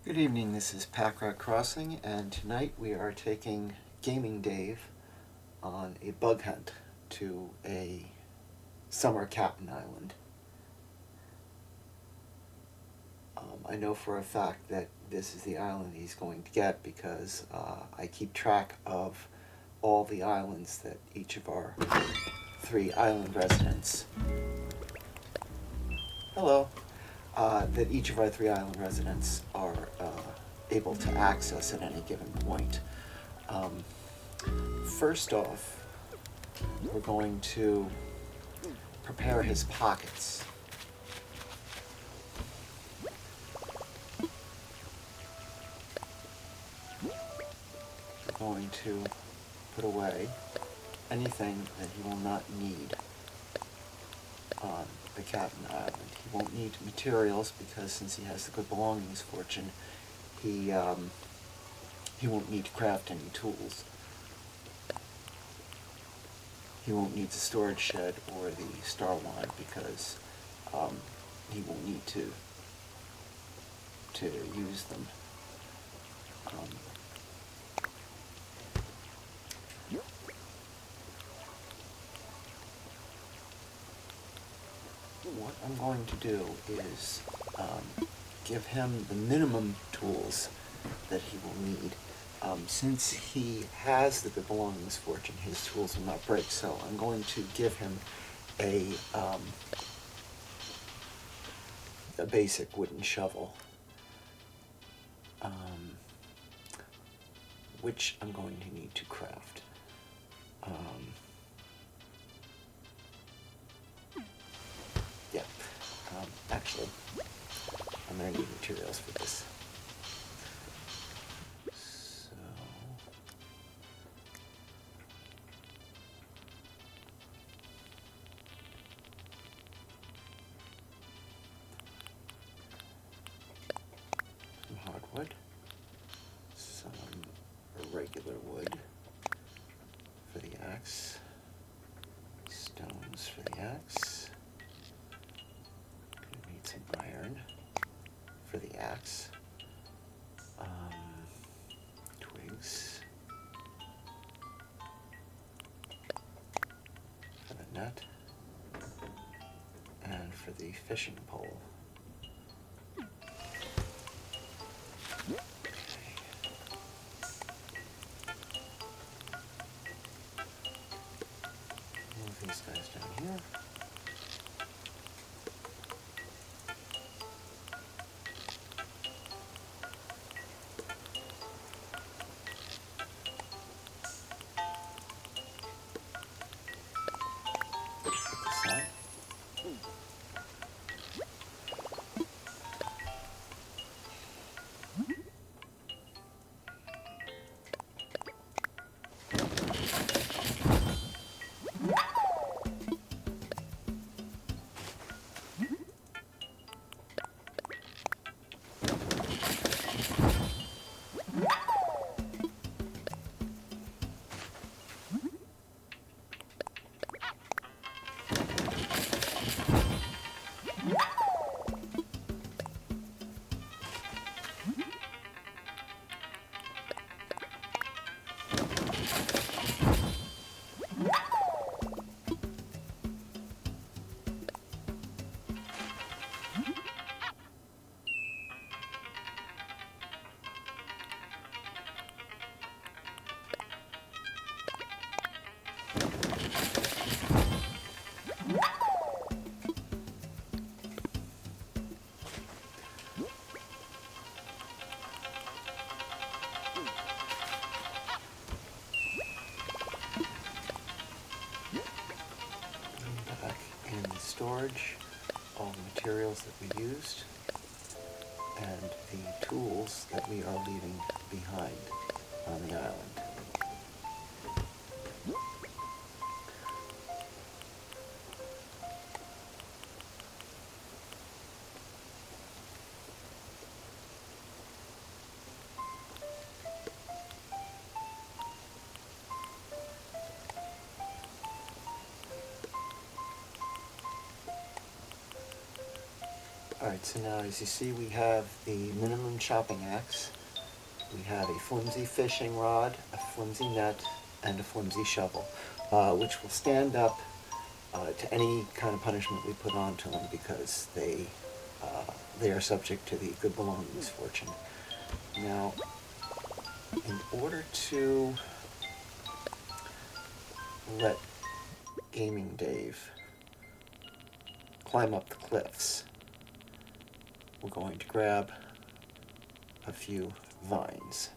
Good evening, this is Packrat Crossing, and tonight we are taking GamingDave on a bug hunt to a summer cabin island. I know for a fact that this is the island he's going to get because I keep track of all the islands that each of our three island residents that each of our three island residents are able to access at any given point. First off, we're going to prepare his pockets. We're going to put away anything that he will not need on the cabin island. He won't need materials because since he has the good belongings fortune, he won't need to craft any tools. He won't need the storage shed or the star wand because he won't need to use them. What I'm going to do is give him the minimum tools that he will need. Since he has the good belongings fortune, his tools will not break, so I'm going to give him a basic wooden shovel, which I'm going to need to craft. Actually, I'm going to need materials for this. So, some hardwood, some regular wood for the axe, stones for the axe. Some iron for the axe, twigs for the net, and for the fishing pole. Move these guys down here. Storage, all the materials that we used, and the tools that we are leaving behind on the island. Alright, so now as you see we have the minimum chopping axe, we have a flimsy fishing rod, a flimsy net, and a flimsy shovel, which will stand up to any kind of punishment we put onto them because they are subject to the good belonging misfortune. Now, in order to let GamingDave climb up the cliffs, we're going to grab a few vines.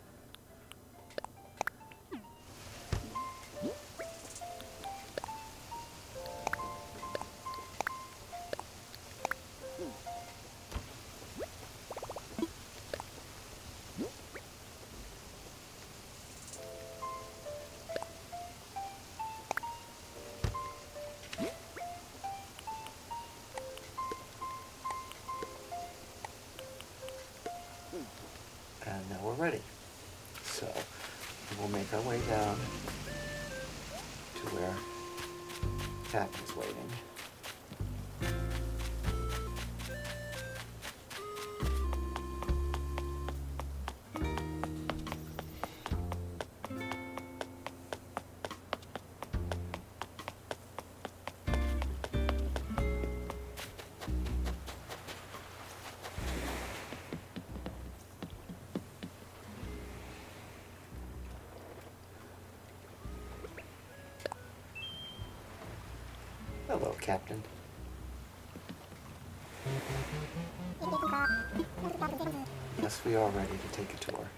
And now we're ready. So we'll make our way down to where Captain's waiting. Hello, Captain. Yes, we are ready to take a tour.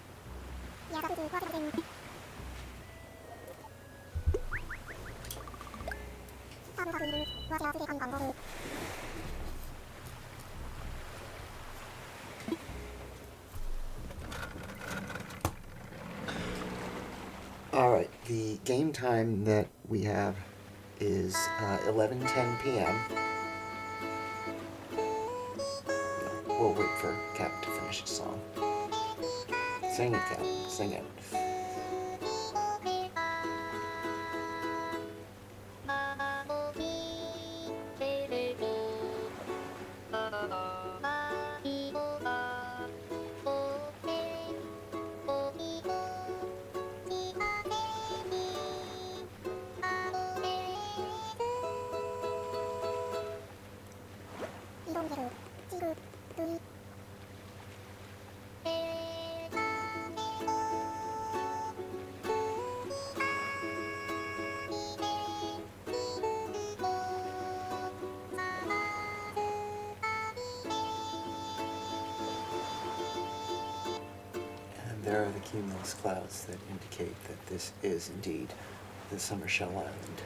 Alright, the game time that we have is 11:10 p.m. We'll wait for Cap to finish his song. Sing it, Cap. Sing it. There are the cumulus clouds that indicate that this is indeed the Summer Shell Island.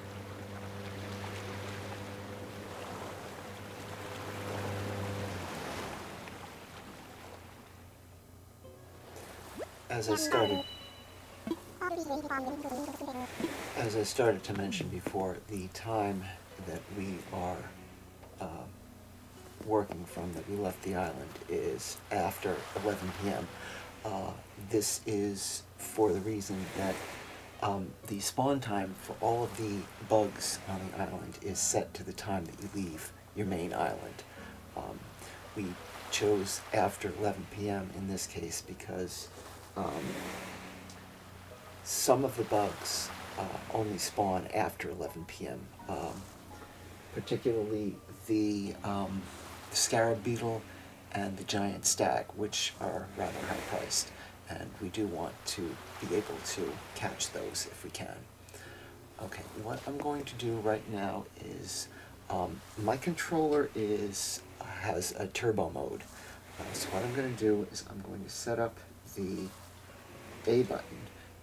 As I started to mention before, the time that we are working from, that we left the island, is after 11 p.m. This is for the reason that the spawn time for all of the bugs on the island is set to the time that you leave your main island. We chose after 11 p.m. in this case because some of the bugs only spawn after 11 p.m. Particularly the scarab beetle and the giant stag, which are rather high priced, and we do want to be able to catch those if we can. Okay, what I'm going to do right now is my controller has a turbo mode. So what I'm going to do is I'm going to set up the A button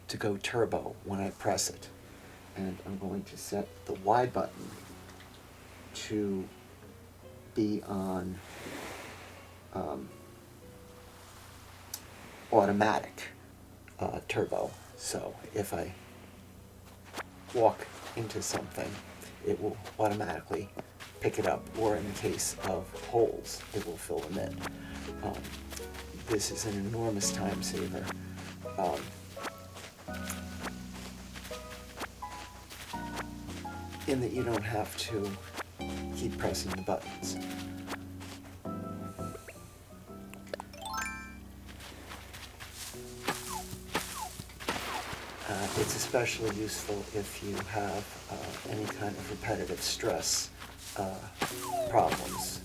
to go turbo when I press it, and I'm going to set the Y button to be on automatic turbo. So if I walk into something, it will automatically pick it up, or in the case of holes, it will fill them in. This is an enormous time saver. In that you don't have to keep pressing the buttons. It's especially useful if you have any kind of repetitive stress problems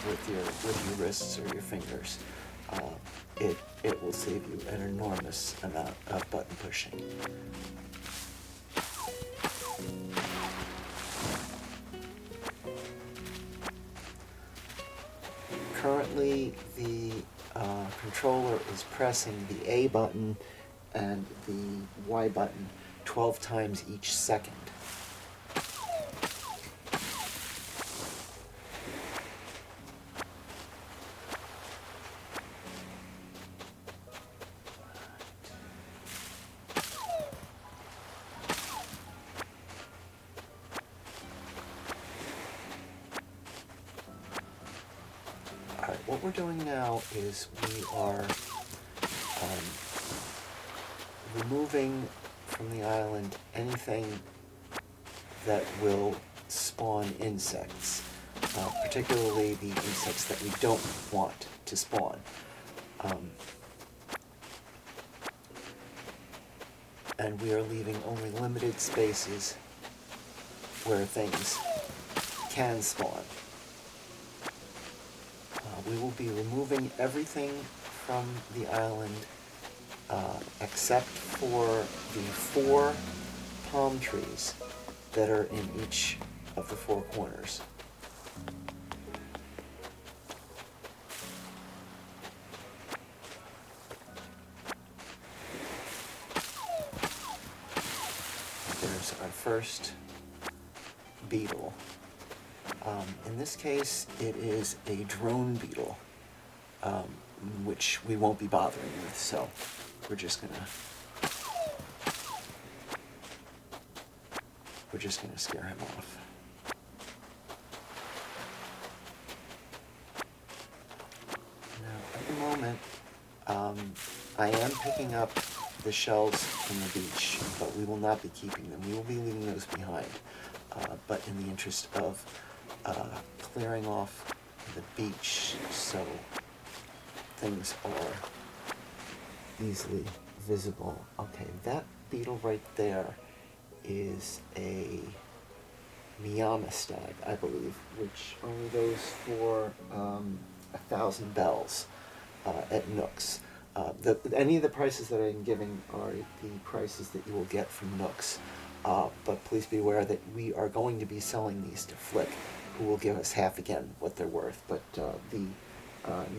with your wrists or your fingers. It will save you an enormous amount of button pushing. Currently, the controller is pressing the A button and the Y button 12 times each second. Alright, what we're doing now is we are removing from the island anything that will spawn insects, particularly the insects that we don't want to spawn. And we are leaving only limited spaces where things can spawn. We will be removing everything from the island except for the 4 palm trees that are in each of the 4 corners. There's our first beetle. In this case, it is a drone beetle, which we won't be bothering with, so we're just gonna scare him off. Now, at the moment, I am picking up the shells from the beach, but we will not be keeping them. We will be leaving those behind. But in the interest of clearing off the beach so things are easily visible. Okay, that beetle right there is a Miyama stag, I believe, which only goes for 1,000 bells at Nooks. Any of the prices that I'm giving are the prices that you will get from Nooks. But please be aware that we are going to be selling these to Flick, who will give us half again what they're worth. But the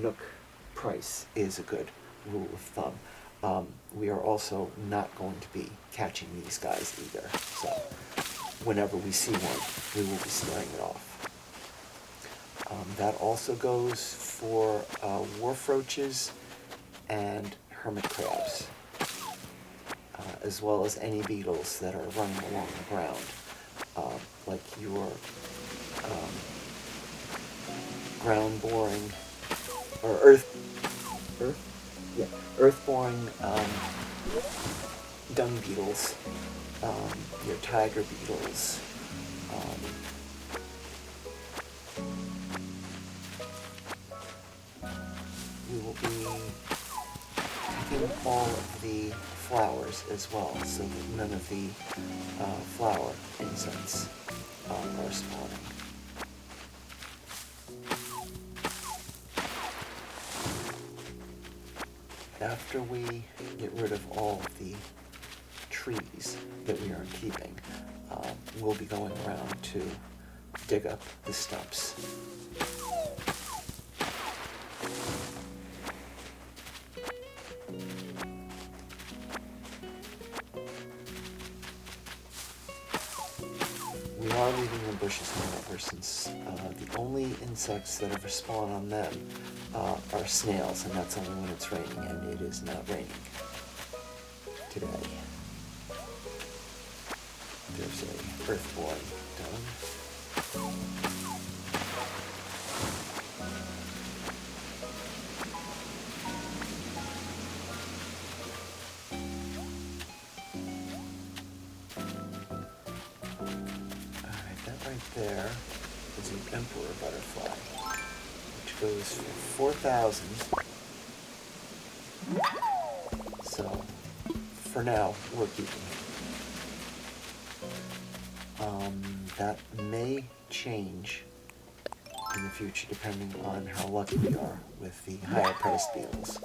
Nook price is a good rule of thumb. We are also not going to be catching these guys either. So whenever we see one, we will be scaring it off. That also goes for wharf roaches and hermit crabs, as well as any beetles that are running along the ground, like your ground boring or earth boring dung beetles, your tiger beetles. We will be taking all of the flowers as well, so that none of the flower insects are spawning. After we get rid of all of the trees that we aren't keeping, we'll be going around to dig up the stumps. We are leaving the bushes, however, since the only insects that ever spawn on them are snails, and that's only when it's raining, and it is not raining today. There's a earth-boring done. Alright, that right there is an emperor butterfly, which goes for 4,000. So, for now, we're keeping it. That may change in the future depending on how lucky we are with the higher priced beetles.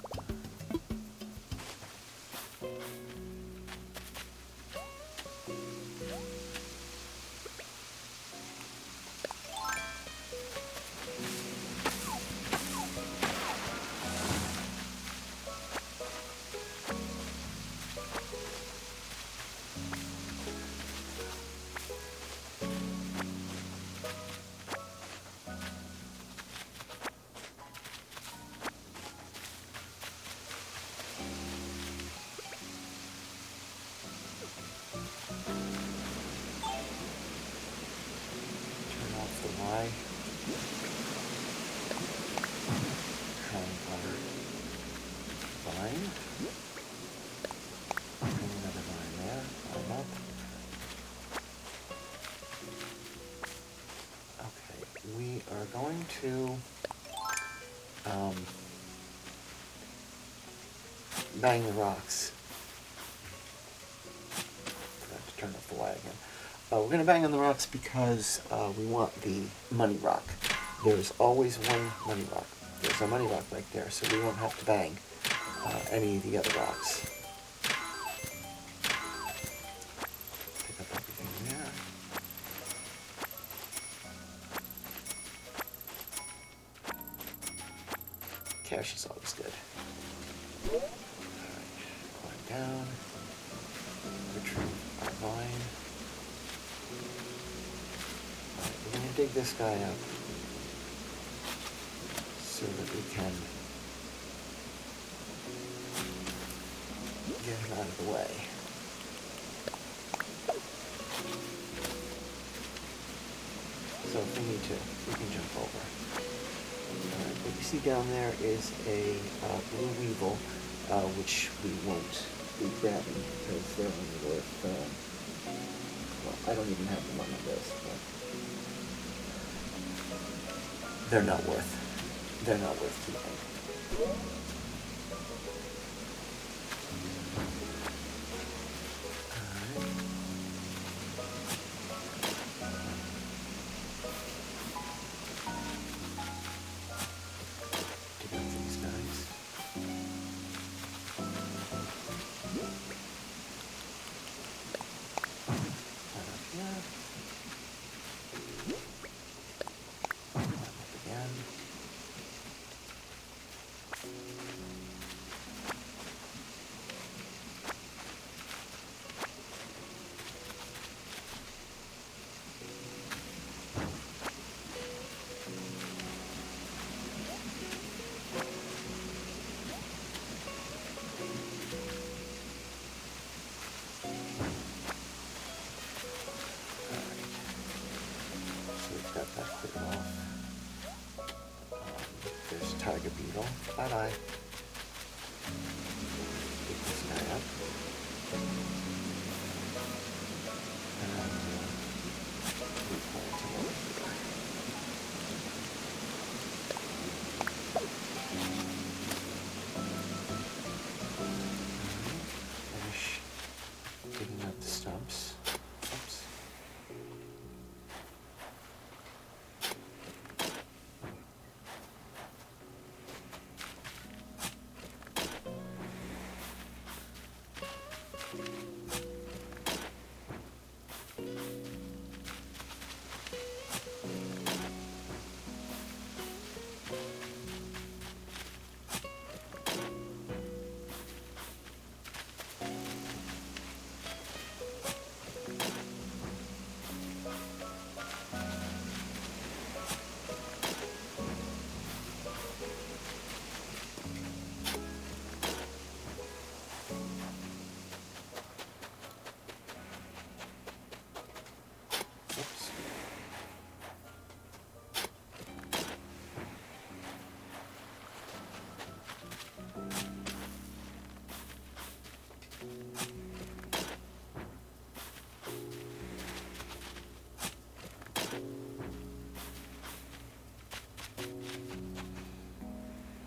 Going to bang the rocks. Forgot to turn off the light again. We're going to bang on the rocks because we want the money rock. There's always one money rock. There's a money rock right there, so we won't have to bang any of the other rocks. Pick up everything there. Cash is always good. Alright, climb down, retrieve our vine. Alright, we're going to dig this guy up so that we can get him out of the way. So if we need to, we can jump over. What you see down there is a blue weevil, which we won't be grabbing because they're only worth, well, I don't even have them on my list, but they're not worth keeping. There's a tiger beetle. Bye-bye. Pick this guy up. And replant him over here. Finish digging up the stumps. Oops.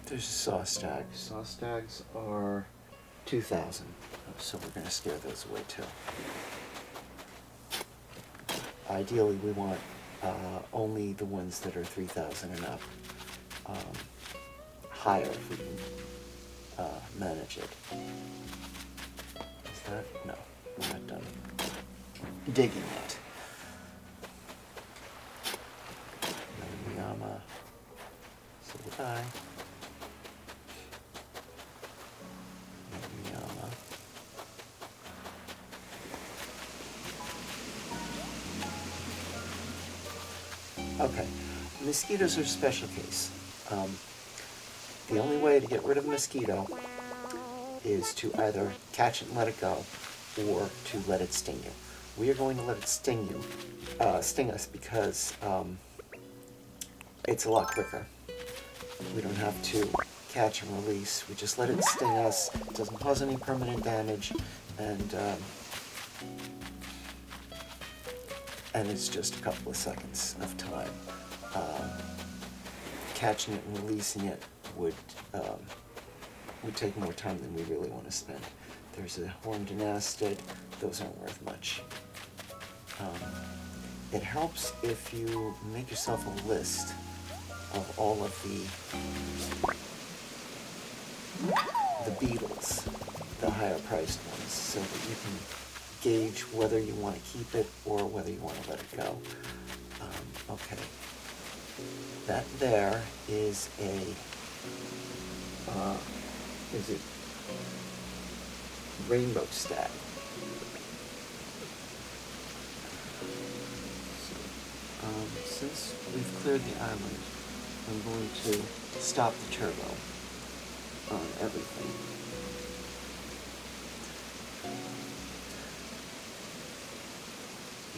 There's a saw stag. Saw stags are 2,000, so we're going to scare those away too. ideally we want only the ones that are 3,000 and up. Higher if we can manage it. Is that? No, we're not done digging yet. Yama. So would I. Yama. Okay, mosquitoes are a special case. The only way to get rid of a mosquito is to either catch it and let it go, or to let it sting you. We are going to let it sting us because it's a lot quicker. We don't have to catch and release. We just let it sting us. It doesn't cause any permanent damage, and it's just a couple of seconds of time. Catching it and releasing it would take more time than we really want to spend. There's a horned anastid. Those aren't worth much. It helps if you make yourself a list of all of the beetles, the higher priced ones, so that you can gauge whether you want to keep it or whether you want to let it go. Okay. That there is is it rainbow stag. Since we've cleared the island, I'm going to stop the turbo on everything.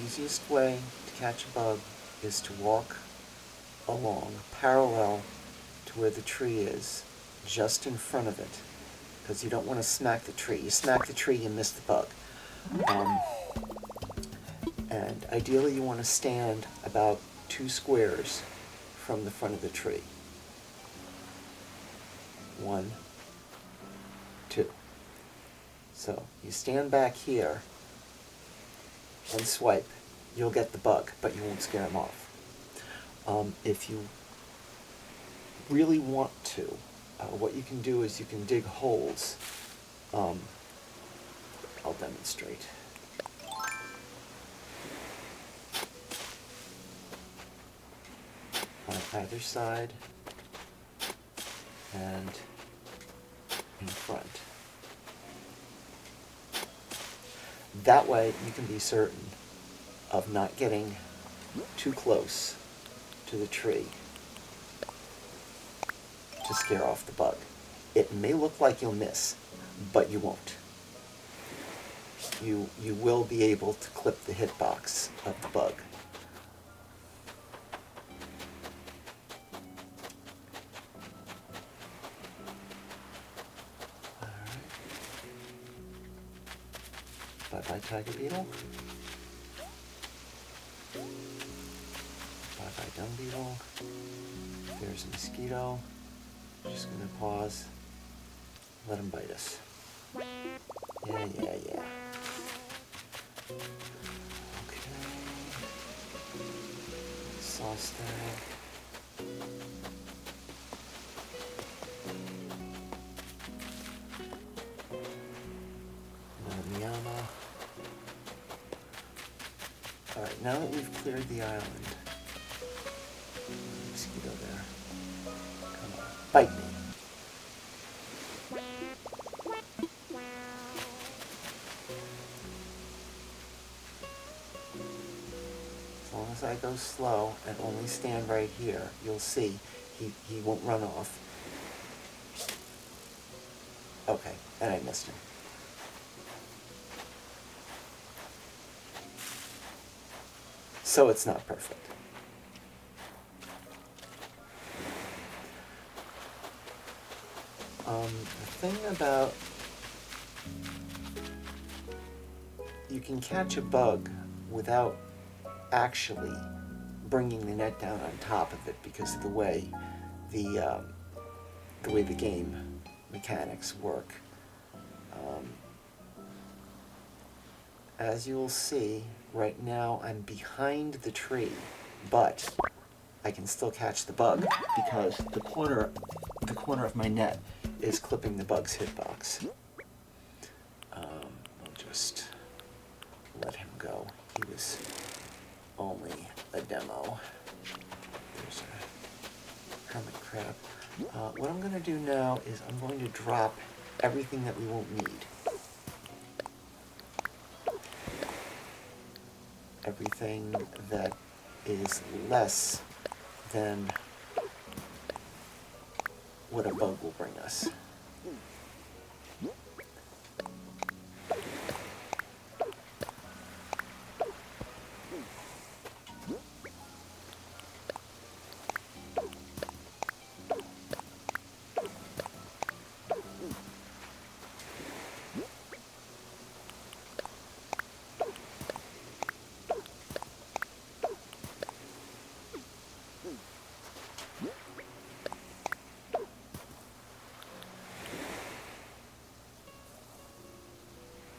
Easiest way to catch a bug is to walk along parallel to where the tree is, just in front of it, because you don't want to smack the tree. You smack the tree, you miss the bug. And ideally you want to stand about 2 squares from the front of the tree. 1, 2. So you stand back here and swipe. You'll get the bug, but you won't scare him off. If you really want to, what you can do is you can dig holes. I'll demonstrate. On either side and in front. That way you can be certain of not getting too close to the tree to scare off the bug. It may look like you'll miss, but you won't. You will be able to clip the hitbox of the bug. Bye-bye, tiger beetle. Bye-bye, dung beetle. There's a mosquito. Just going to pause. Let him bite us. Yeah. Okay. Sauce stag. Alright, now that we've cleared the island, mosquito there, come on, bite me. As long as I go slow and only stand right here, you'll see he won't run off. Okay, and I missed him. So it's not perfect. The thing about, you can catch a bug without actually bringing the net down on top of it because of the way the game mechanics work. as you'll see, right now I'm behind the tree, but I can still catch the bug because the corner of my net is clipping the bug's hitbox. We'll just let him go. He was only a demo. There's a hermit crab. What I'm going to do now is I'm going to drop everything that we won't need. Everything that is less than what a bug will bring us.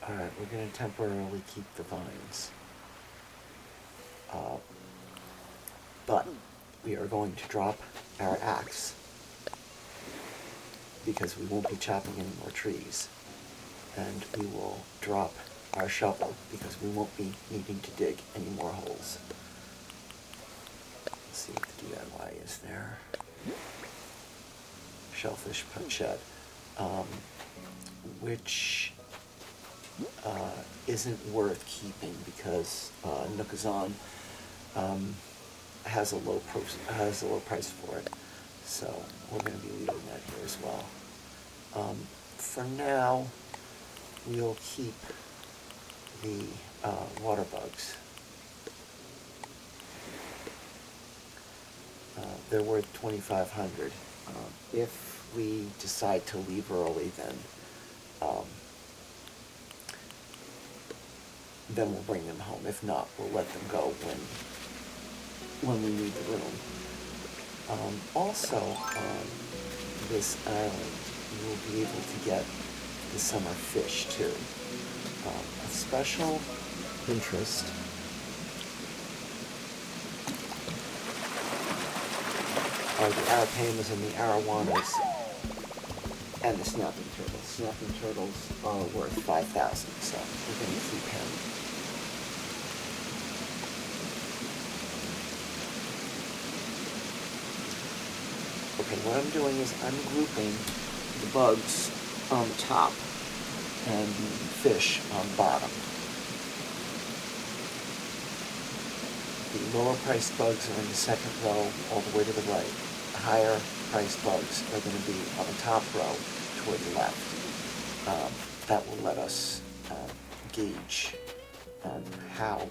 Alright, we're going to temporarily keep the vines. But we are going to drop our axe because we won't be chopping any more trees. And we will drop our shovel because we won't be needing to dig any more holes. Let's see what the DIY is there. Shellfish put shed, which isn't worth keeping because Nookazon has a low price for it, so we're going to be leaving that here as well. For now, we'll keep the water bugs. They're worth $2,500. If we decide to leave early, then we'll bring them home. If not, we'll let them go when we need the room. Also, on this island, you will be able to get the summer fish too. Of special interest are the arapamas and the arowanas and the snapping turtles. Snapping turtles are worth $5,000, so we're going to keep him. Okay, what I'm doing is I'm grouping the bugs on the top and the fish on bottom. The lower priced bugs are in the second row all the way to the right. The higher priced bugs are going to be on the top row toward the left. That will let us gauge how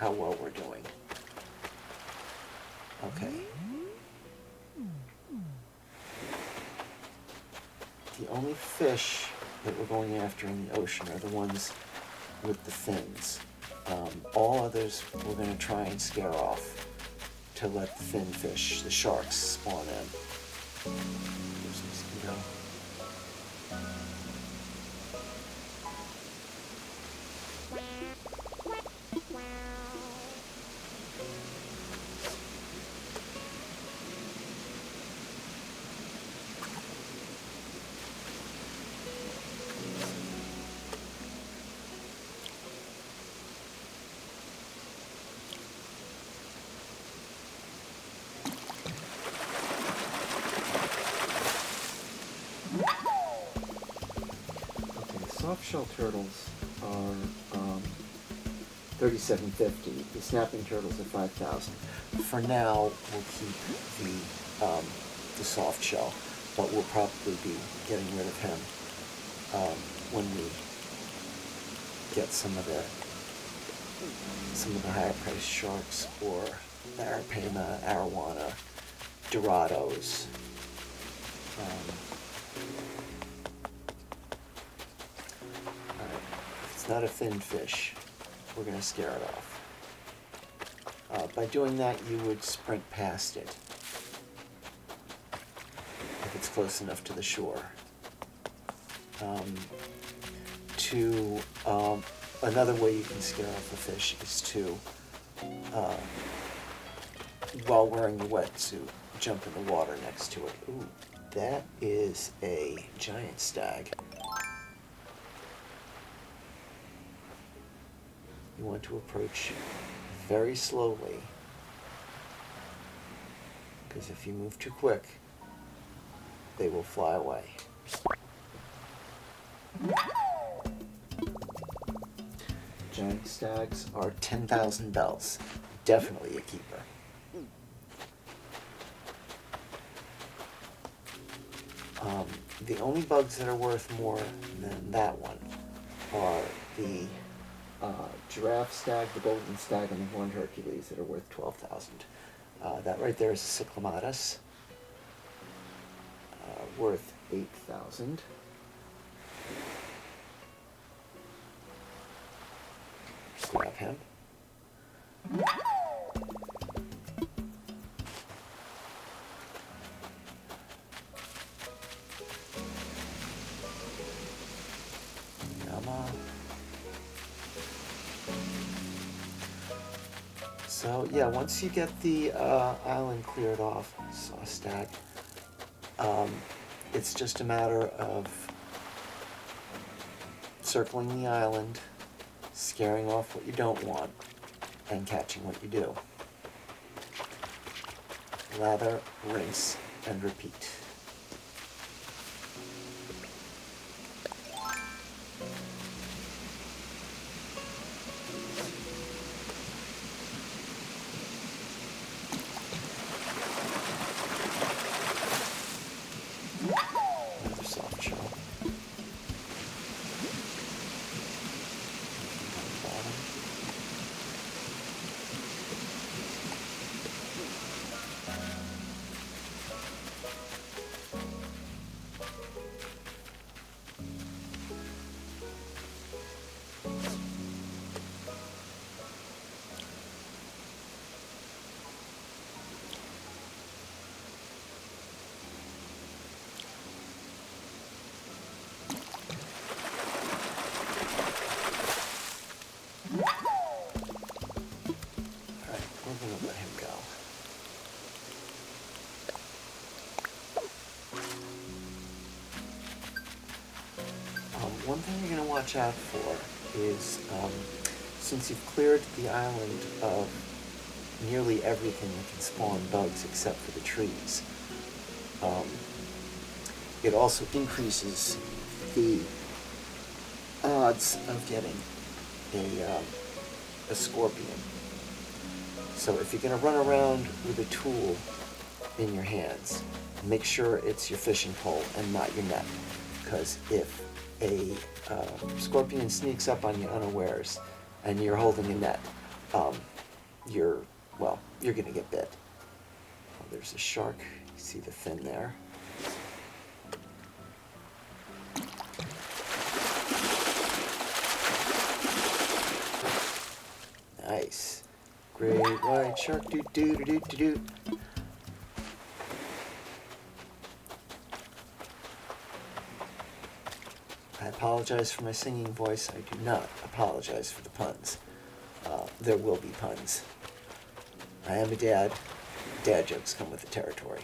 well we're doing. Okay. The only fish that we're going after in the ocean are the ones with the fins. All others we're going to try and scare off to let the fin fish, the sharks, spawn in. Here's mosquito. Soft-shell turtles are $37.50. The snapping turtles are $5,000. For now, we'll keep the soft shell, but we'll probably be getting rid of him when we get some of the higher priced sharks or the arapama, arowana, dorados. It's not a fin fish, we're going to scare it off. By doing that, you would sprint past it if it's close enough to the shore. To another way you can scare off a fish is to, while wearing your wetsuit, jump in the water next to it. Ooh, that is a giant stag. You want to approach very slowly, because if you move too quick, they will fly away. Giant stags are 10,000 bells. Definitely a keeper. The only bugs that are worth more than that one are the giraffe stag, the golden stag, and the horned Hercules that are worth 12,000. That right there is a cyclamatus, worth 8,000. Grab him. Come on. So yeah, once you get the island cleared off, saw a stag, it's just a matter of circling the island, scaring off what you don't want, and catching what you do. Lather, rinse, and repeat. Another soft shell. Bottom. Alright, we're going to let him go. One thing you're going to watch out for is, since you've cleared the island of nearly everything that can spawn bugs except for the trees, it also increases the odds of getting a scorpion. So if you're going to run around with a tool in your hands, make sure it's your fishing pole and not your net, because if a scorpion sneaks up on you unawares and you're holding a net, you're going to get bit. Oh, there's a shark. You see the fin there. Nice. Great white shark. Doo doo doo doo doo doo. I apologize for my singing voice. I do not apologize for the puns. There will be puns. I am a dad. Dad jokes come with the territory.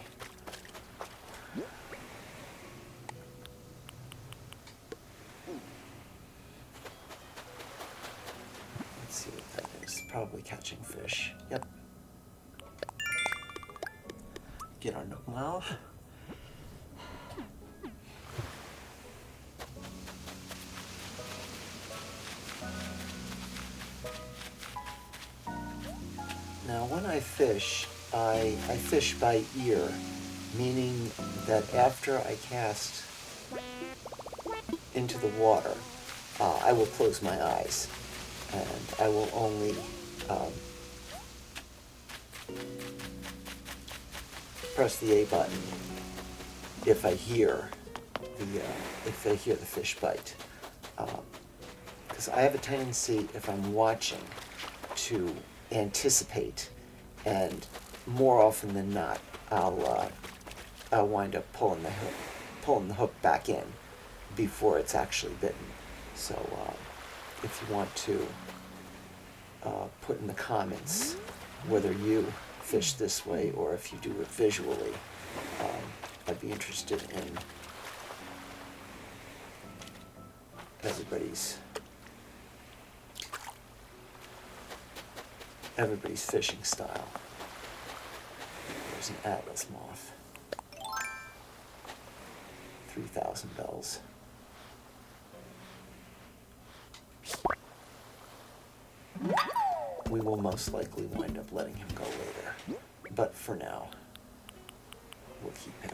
Let's see what that is. Probably catching fish. Yep. Get our nook mouth. Now when I fish by ear, meaning that after I cast into the water, I will close my eyes and I will only press the A button if I hear the fish bite. Because I have a tendency, if I'm watching, to anticipate, and more often than not, I'll wind up pulling the hook back in before it's actually bitten. So if you want to put in the comments whether you fish this way or if you do it visually. I'd be interested in everybody's fishing style. There's an atlas moth. 3,000 bells. We will most likely wind up letting him go later, but for now, we'll keep him.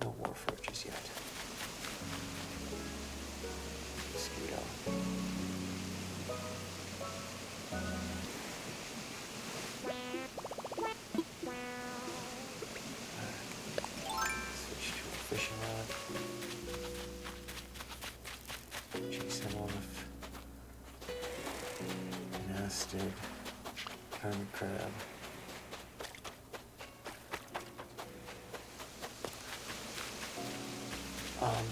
No warforges yet. Mosquito. Switch to a fishing rod. Chase him off. Nested. Hermit crab.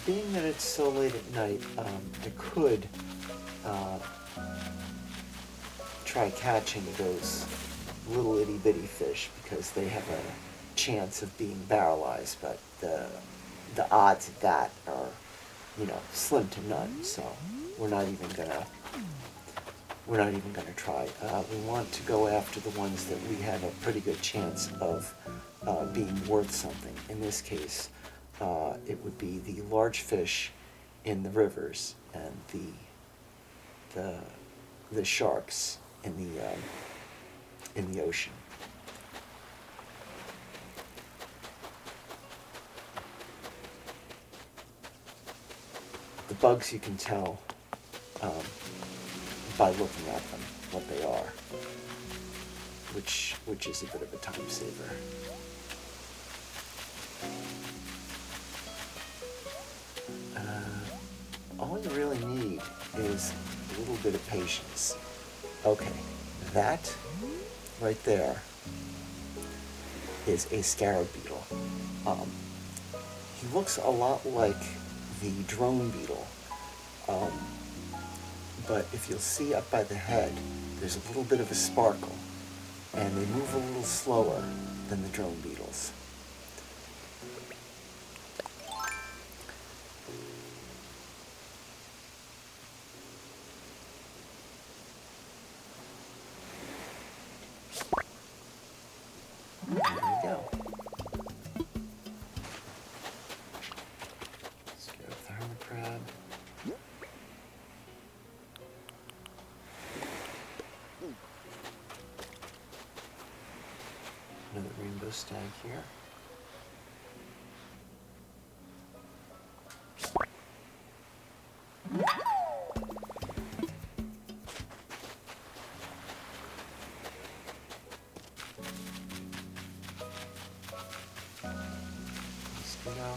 Being that it's so late at night, I could try catching those little itty bitty fish because they have a chance of being barrelized, but the odds of that are, slim to none. So we're not even gonna try. We want to go after the ones that we have a pretty good chance of being worth something. In this case, it would be the large fish in the rivers and the sharks in the ocean. The bugs you can tell by looking at them what they are, which is a bit of a time saver. All you really need is a little bit of patience. Okay, that right there is a scarab beetle. He looks a lot like the drone beetle, but if you'll see up by the head, there's a little bit of a sparkle, and they move a little slower than the drone beetles. There we go. Let's go with the hermit crab. Another rainbow stag here. Mosquito.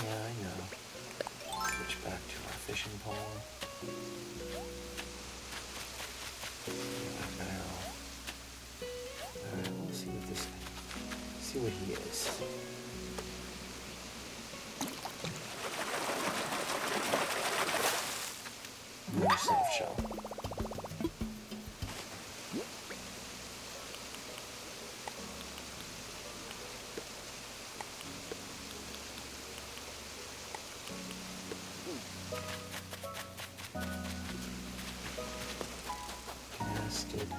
Yeah, I know. Switch back to our fishing pole. Alright, we'll see what he is. Another soft shell. Casted.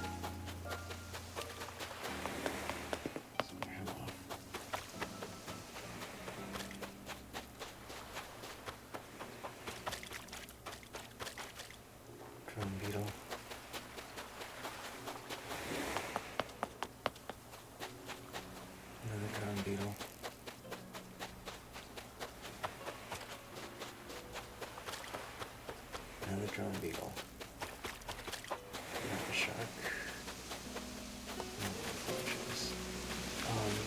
Drone beetle. Another drone beetle. Another drone beetle. Another shark.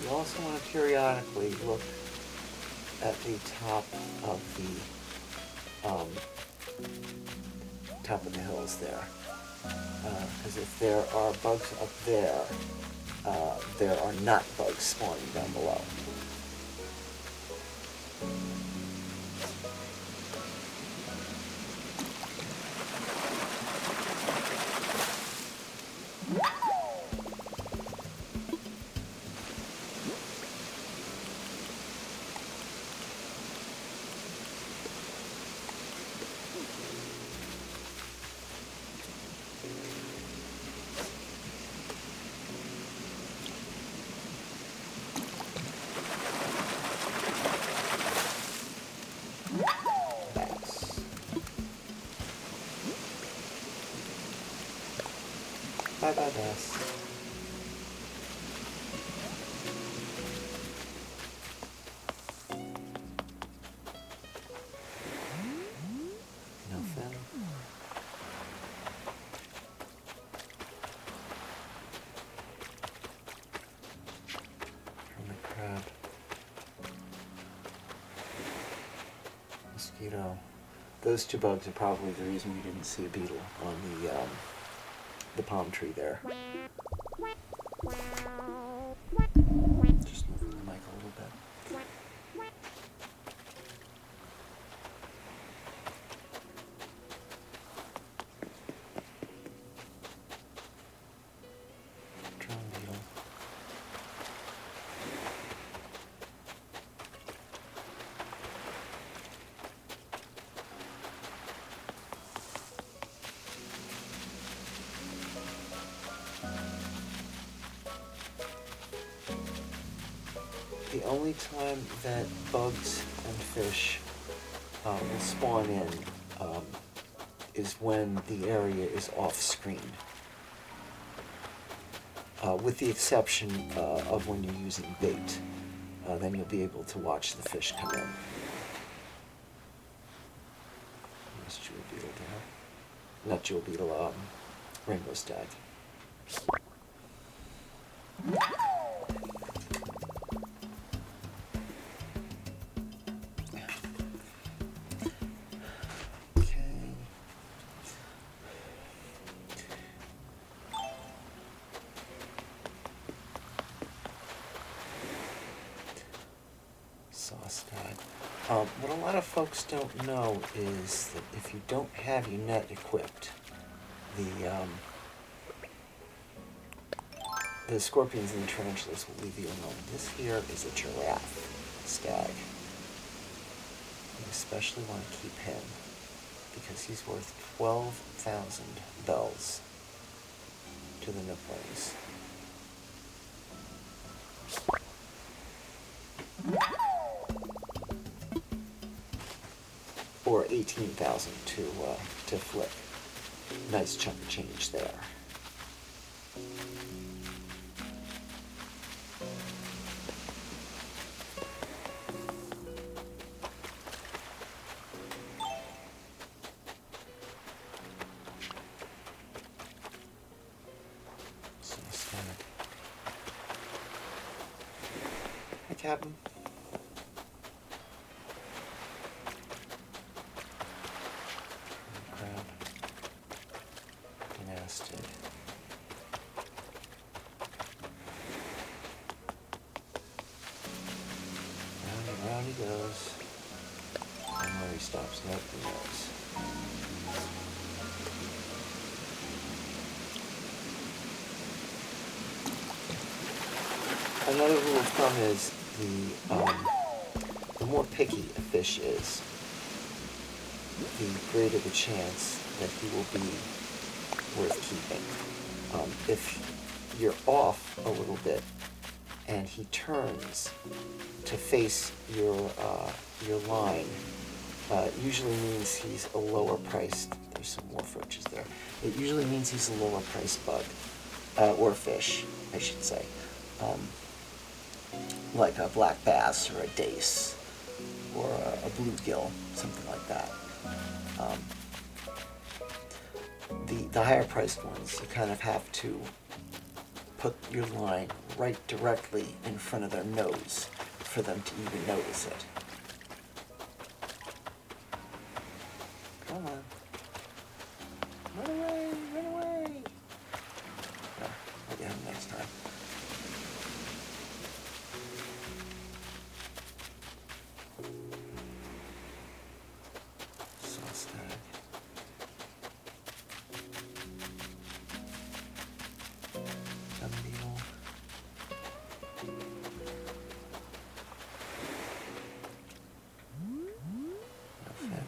You also want to periodically look at the top of the hills there. Because if there are bugs up there, there are not bugs spawning down below. Bye bye, bass. Nothing. Hermit crab. Mosquito. Those two bugs are probably the reason we didn't see a beetle on the palm tree there. Just moving the mic a little bit. Drum beetle. The only time that bugs and fish will spawn in is when the area is off-screen. With the exception of when you're using bait. Then you'll be able to watch the fish come in. There's jewel beetle there. Not jewel beetle, rainbow stag. What a lot of folks don't know is that if you don't have your net equipped, the scorpions and the tarantulas will leave you alone. This here is a giraffe stag. You especially want to keep him because he's worth 12,000 bells to the nipplings. Or 18,000 to flip. Nice chunk of change there. So hi, Captain. Round he goes. And where he stops, nope, he knows. Another rule of thumb is the more picky a fish is, the greater the chance that he will be worth keeping. If you're off a little bit and he turns to face your line, usually means he's a lower priced. There's some more roaches there. It usually means he's a lower priced bug or fish, I should say, like a black bass or a dace or a bluegill, something like that. The higher priced ones, you kind of have to put your line right directly in front of their nose for them to even notice it. Come on. Run away, run away. No, I'll get him next time. Saw stag. Dung beetle. No fin.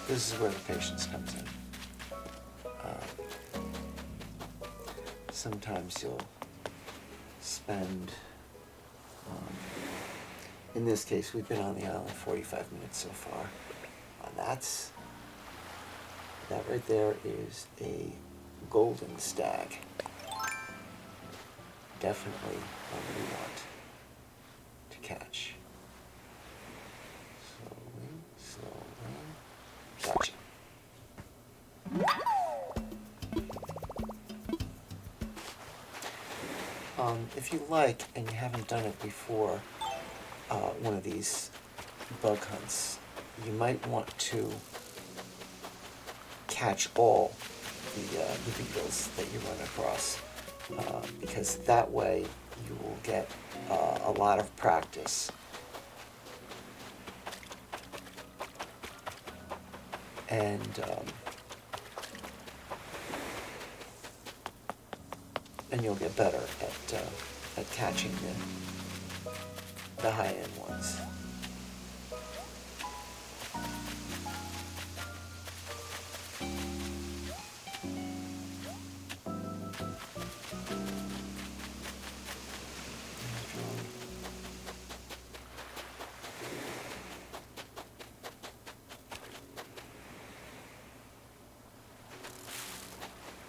This is where the patience comes in. Sometimes you'll spend, in this case, we've been on the island 45 minutes so far. That right there is a golden stag. Definitely one we want to catch. Slowly. Gotcha. If you like, and you haven't done it before, one of these bug hunts, you might want to catch all the beetles that you run across, because that way you will get a lot of practice. And you'll get better at catching the high-end ones.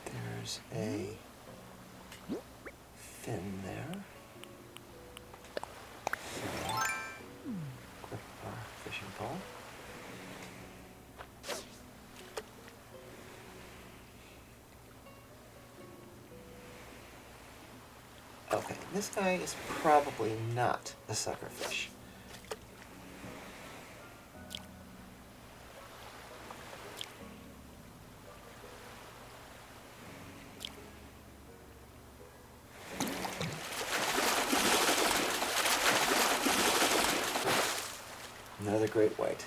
There's a fin there. So, grip our fishing pole. Okay, this guy is probably not a suckerfish. Another great white.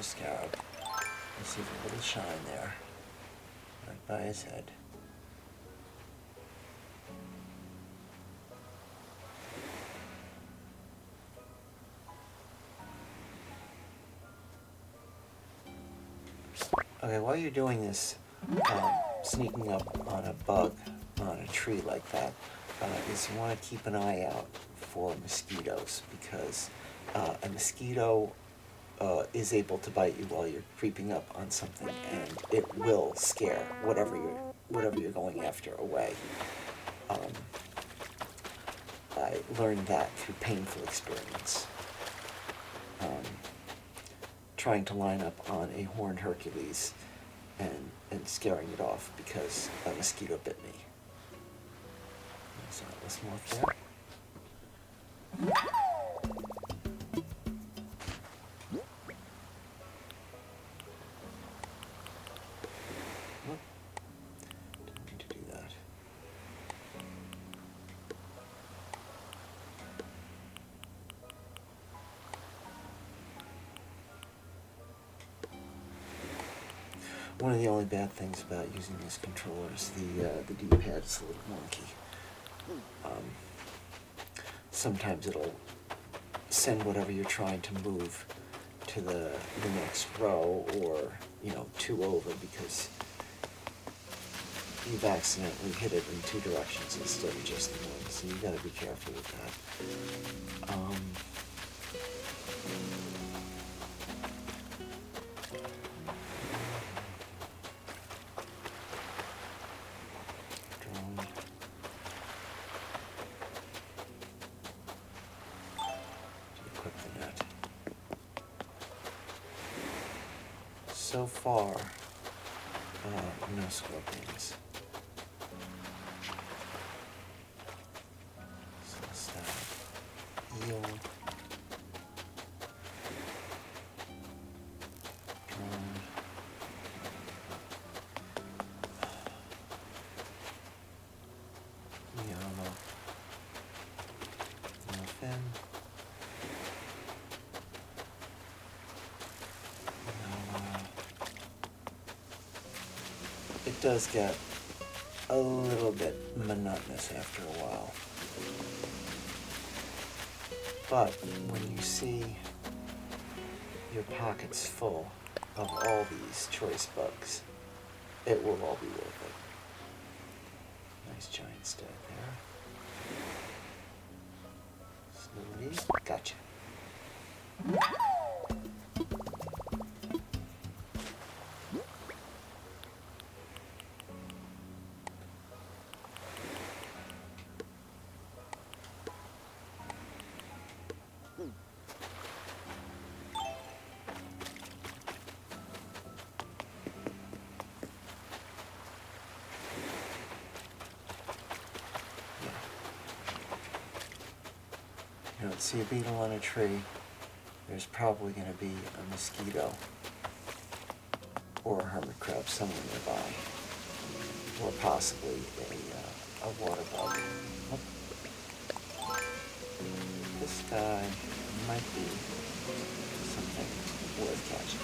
Scarab. You see the little shine there, right by his head. Okay, while you're doing this, sneaking up on a bug on a tree like that, is you want to keep an eye out for mosquitoes, because a mosquito is able to bite you while you're creeping up on something, and it will scare whatever you're going after away. I learned that through painful experience. Trying to line up on a horned Hercules and scaring it off because a mosquito bit me. So let's mark there. Didn't mean to do that. One of the only bad things about using this controller is the D-pad is a little wonky. Sometimes it'll send whatever you're trying to move to the next row, or, you know, 2 over, because you've accidentally hit it in 2 directions instead of just the one. So you got to be careful with that. Drone. Equip the net. So far, no scorpions. So let's have eel. Drone. Yama. No fin. It does get a little bit monotonous after a while. But when you see your pockets full of all these choice bugs, it will all be worth it. Nice giant stat there. Slowly. Gotcha. You don't see a beetle on a tree, there's probably going to be a mosquito or a hermit crab somewhere nearby, or possibly a water bug. Oh. This guy might be something worth catching.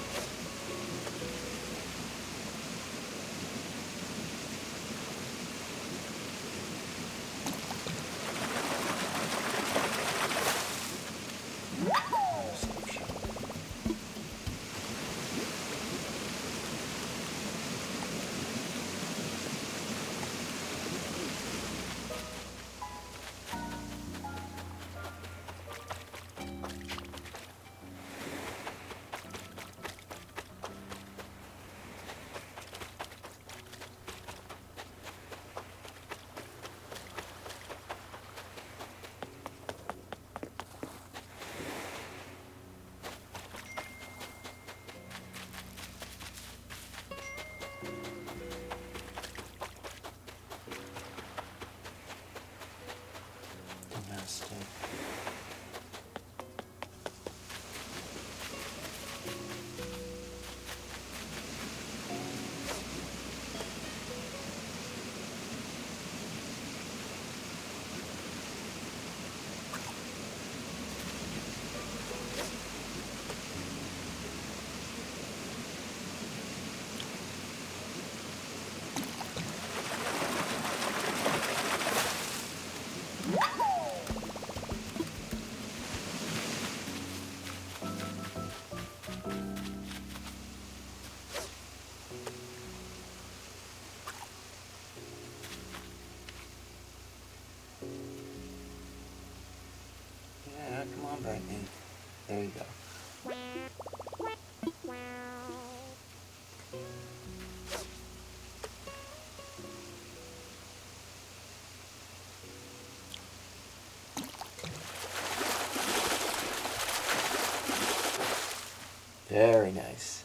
Very nice.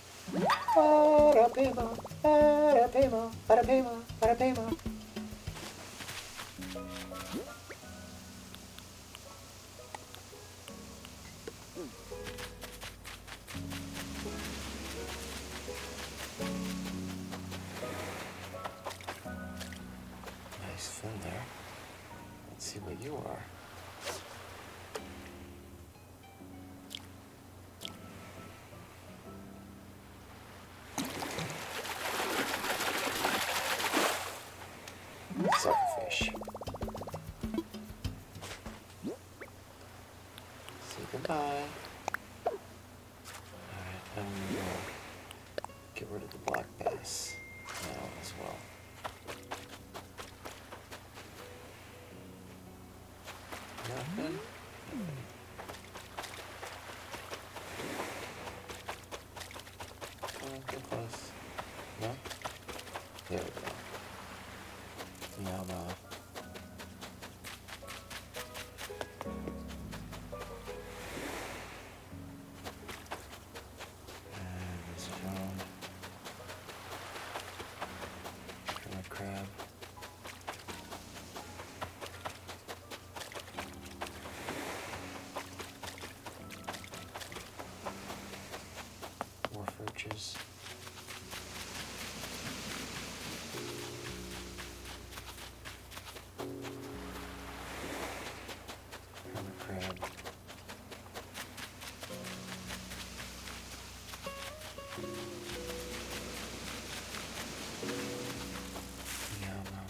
Parapema, parapema, parapema, parapema. Nice fin there. Let's see what you are. Suckerfish. Say goodbye. Alright, I'm gonna get rid of the black bass now as well. Nothing? Come on, get close. No? There we go. Yama. And this drone. Hermit crab. More roaches. Hermit crab. Yama.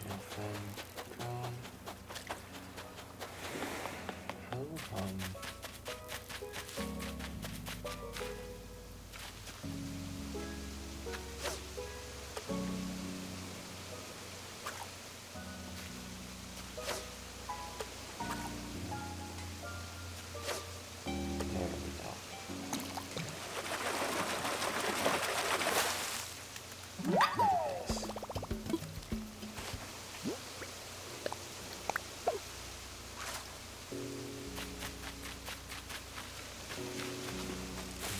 No fin. Prawn. Ho-hum. There we go. Look at this.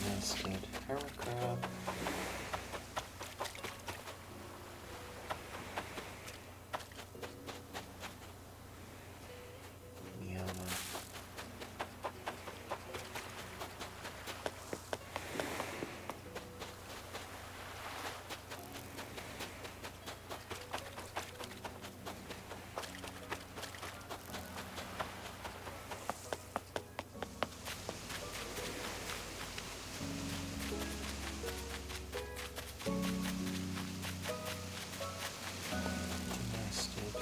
Nested hermit crab. Yama. Nested.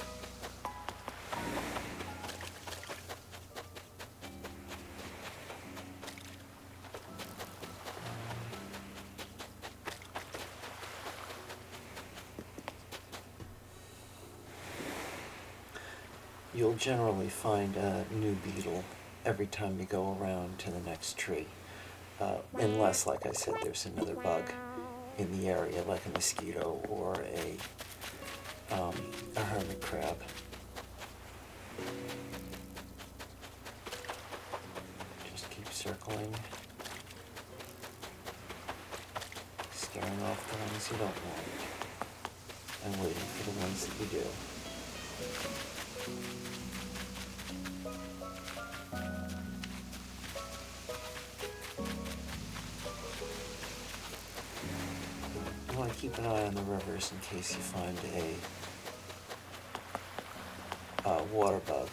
You'll generally find a new beetle every time you go around to the next tree. Unless, like I said, there's another bug in the area, like a mosquito or a hermit crab. Just keep circling, scaring off the ones you don't want, and waiting for the ones that you do. You want to keep an eye on the rivers in case you find a water bug.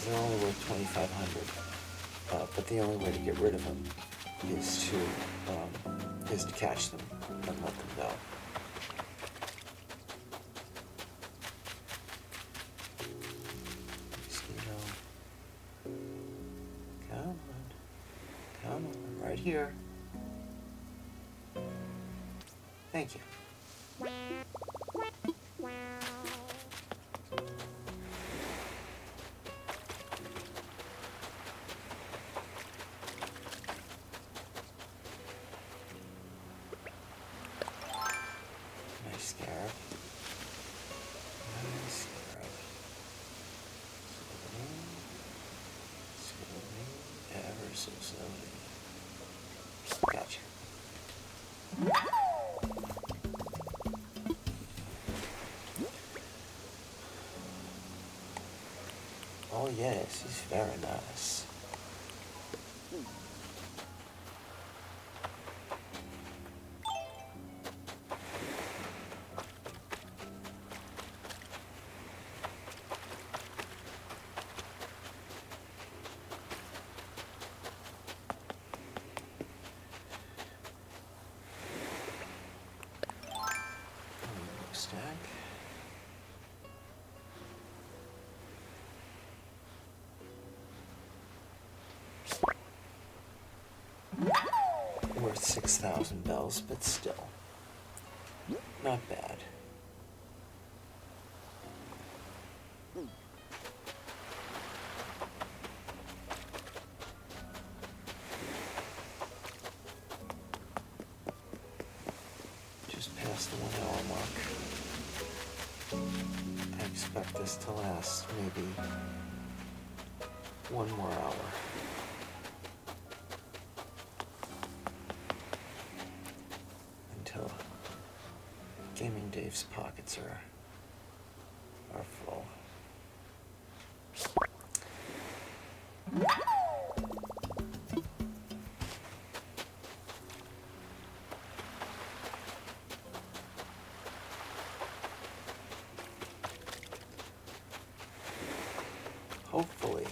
They're only worth 2,500, but the only way to get rid of them is to catch them and let them go. Mosquito. Come on, right here. Thank you. Nice scarab. Oh yes, he's very nice. Stack. Worth 6,000 bells, but still not bad. Just past the 1 hour mark. I expect this to last maybe 1 more hour. Until GamingDave's pockets are full. Hopefully,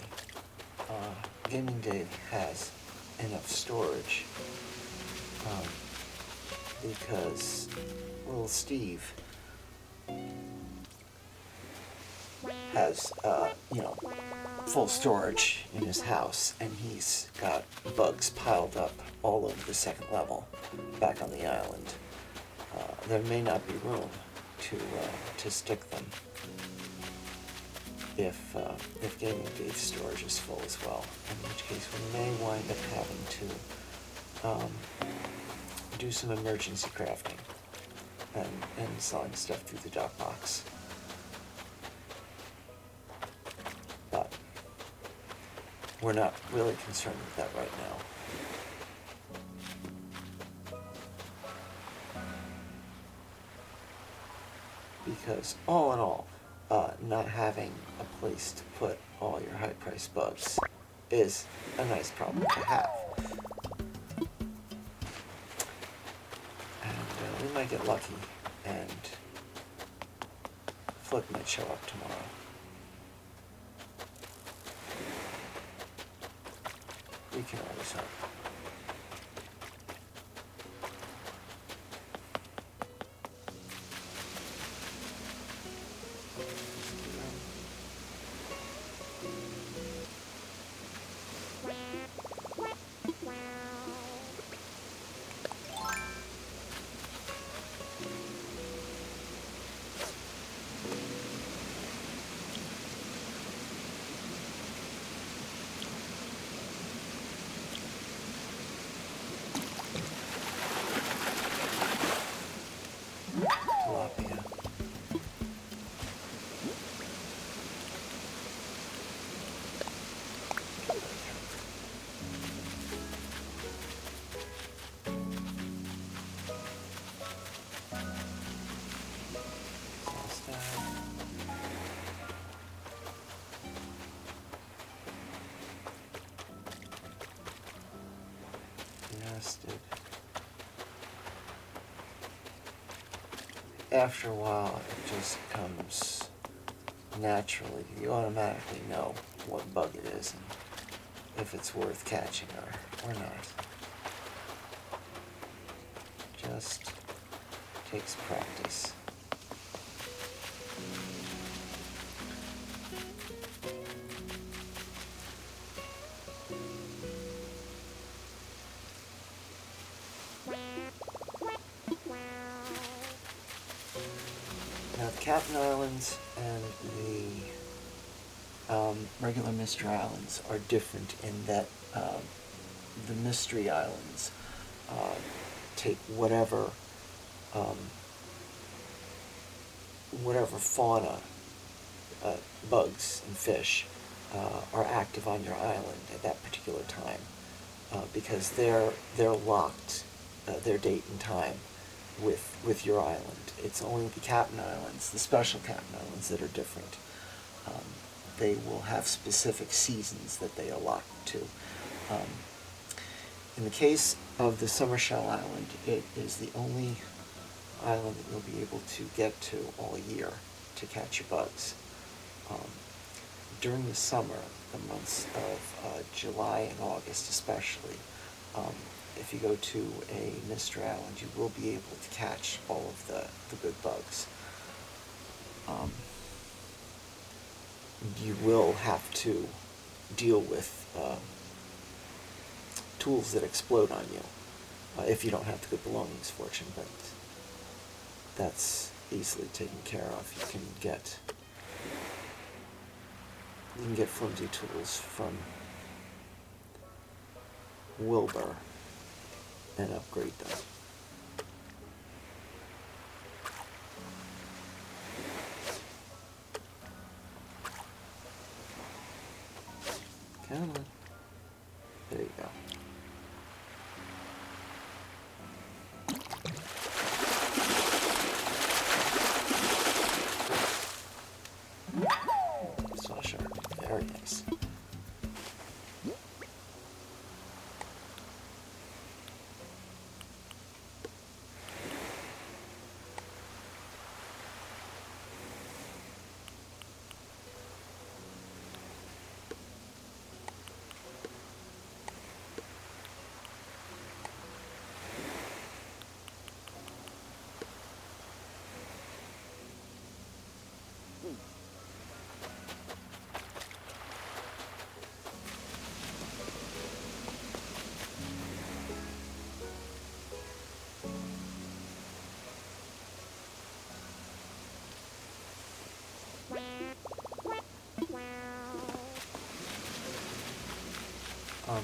GamingDave has enough storage, because little Steve has, full storage in his house, and he's got bugs piled up all over the second level back on the island. There may not be room to stick them if GamingDave's storage is full as well, in which case we may wind up having to do some emergency crafting and selling stuff through the dock box. But we're not really concerned with that right now, because all in all, not having a place to put all your high-priced bugs is a nice problem to have. And we might get lucky, and Flick might show up tomorrow. We can always hope. Tilapia. Nested. After a while, it just comes naturally. You automatically know what bug it is and if it's worth catching or not. Just takes practice. Now, the Captain Islands and the regular Mystery Islands are different in that the Mystery Islands take whatever fauna, bugs and fish are active on your island at that particular time, because they're locked, their date and time with your island. It's only the Captain Islands, the special Captain Islands, that are different. they will have specific seasons that they allot to. In the case of the Summer Shell Island, it is the only island that you'll be able to get to all year to catch your bugs. During the summer, the months of July and August especially, if you go to a Mystery Island, you will be able to catch all of the good bugs. You will have to deal with tools that explode on you if you don't have the good belongings fortune, but that's easily taken care of. You can get flimsy tools from Wilbur and upgrade them. Come on. There you go. Saw shark. Very nice.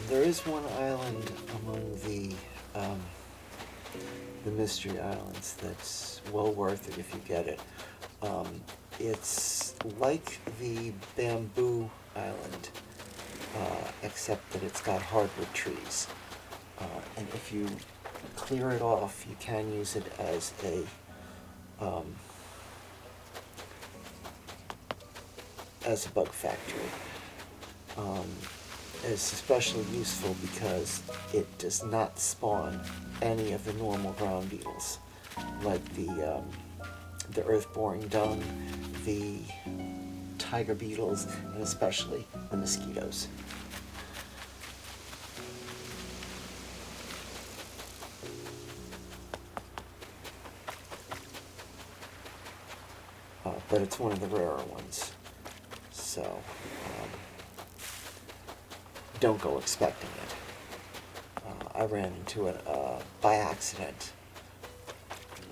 There is one island among the Mystery Islands that's well worth it if you get it. It's like the Bamboo Island, except that it's got hardwood trees. And if you clear it off, you can use it as a bug factory. It's especially useful because it does not spawn any of the normal ground beetles, like the earth-boring dung, the tiger beetles, and especially the mosquitoes. But it's one of the rarer ones, so don't go expecting it. I ran into it by accident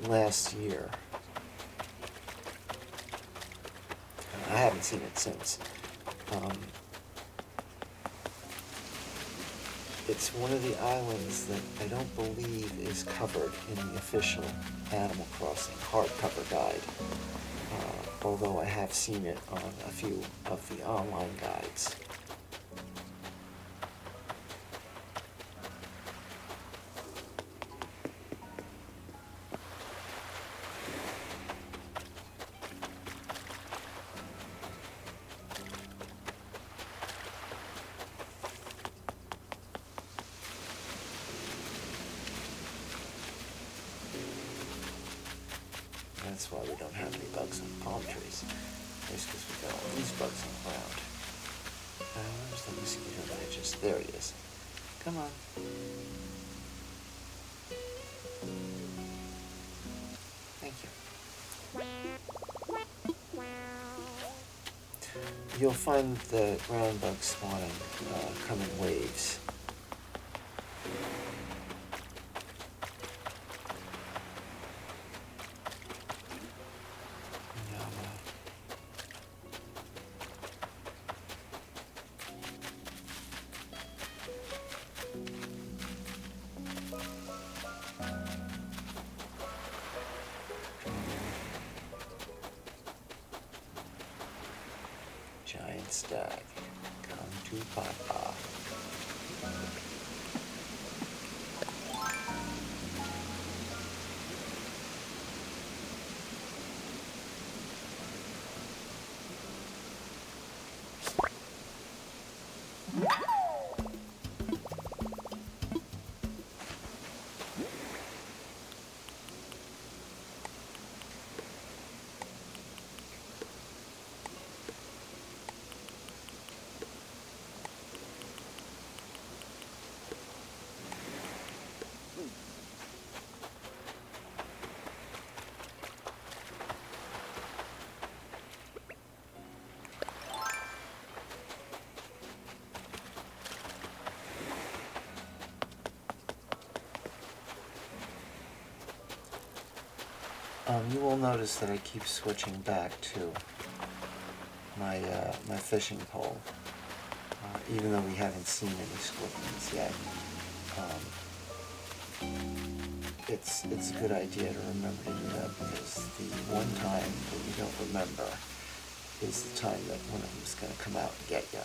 last year. I haven't seen it since. It's one of the islands that I don't believe is covered in the official Animal Crossing hardcover guide, although I have seen it on a few of the online guides. That's why we don't have any bugs on palm trees. It's because we got all these bugs on the ground. Where's the mosquito that I just... There he is. Come on. Thank you. You'll find the ground bugs spawning come in waves. Giant stag, come to Papa. You will notice that I keep switching back to my my fishing pole, even though we haven't seen any scorpions yet. It's a good idea to remember to do that, because the one time that you don't remember is the time that one of them is going to come out and get you.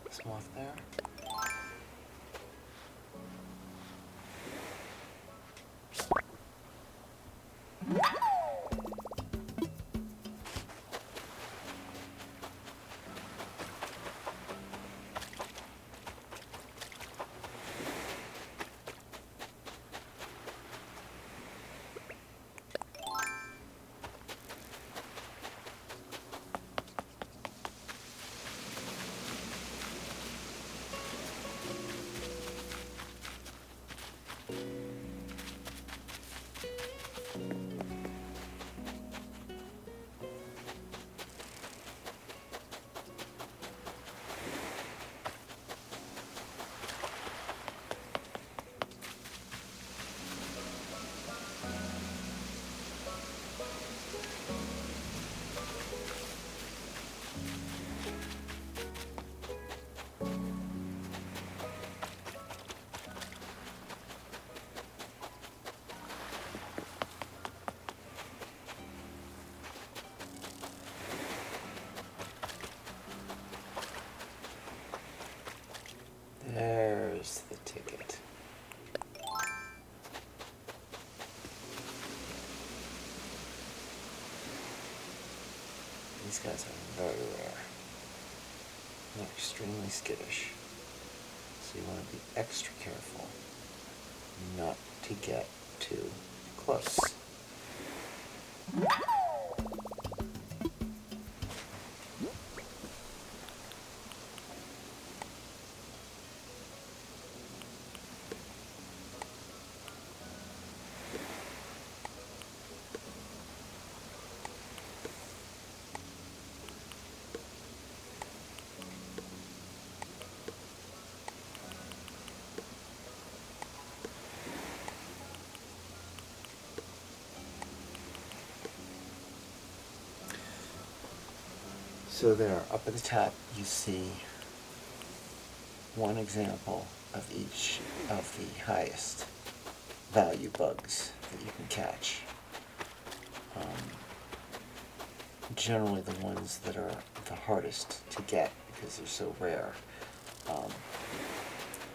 This moth there. There's the ticket. These guys are very rare. They're extremely skittish. So you want to be extra careful not to get too close. So there, up at the top, you see one example of each of the highest value bugs that you can catch. Generally the ones that are the hardest to get because they're so rare,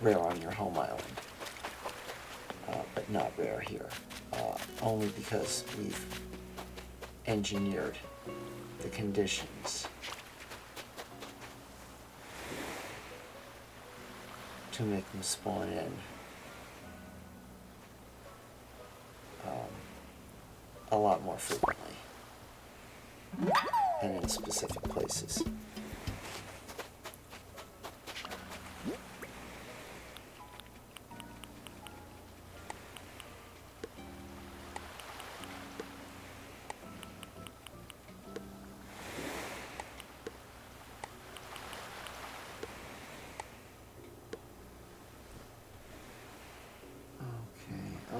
rare on your home island, but not rare here, only because we've engineered the conditions to make them spawn in a lot more frequently and in specific places.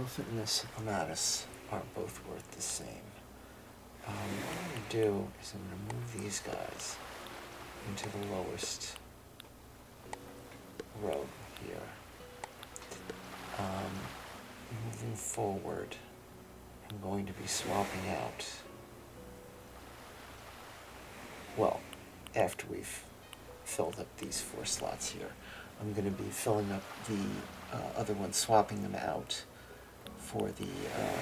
elephant and the Cyclomatus are both worth the same. What I'm going to do is I'm going to move these guys into the lowest row here. Moving forward, I'm going to be swapping out, well, after we've filled up these 4 slots here, I'm going to be filling up the other ones, swapping them out for the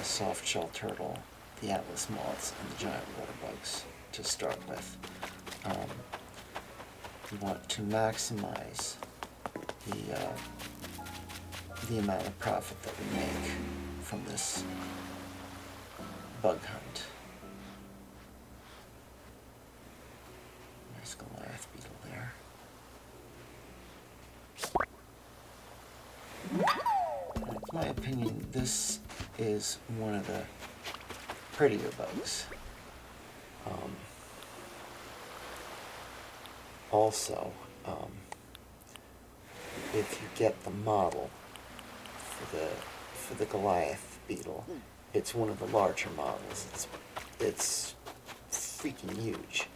soft shell turtle, the atlas moths, and the giant water bugs to start with. You want to maximize the amount of profit that we make from this bug hunt. Nice Goliath beetle there. In my opinion, this is one of the prettier bugs. Also, if you get the model for the Goliath beetle, it's one of the larger models. It's freaking huge.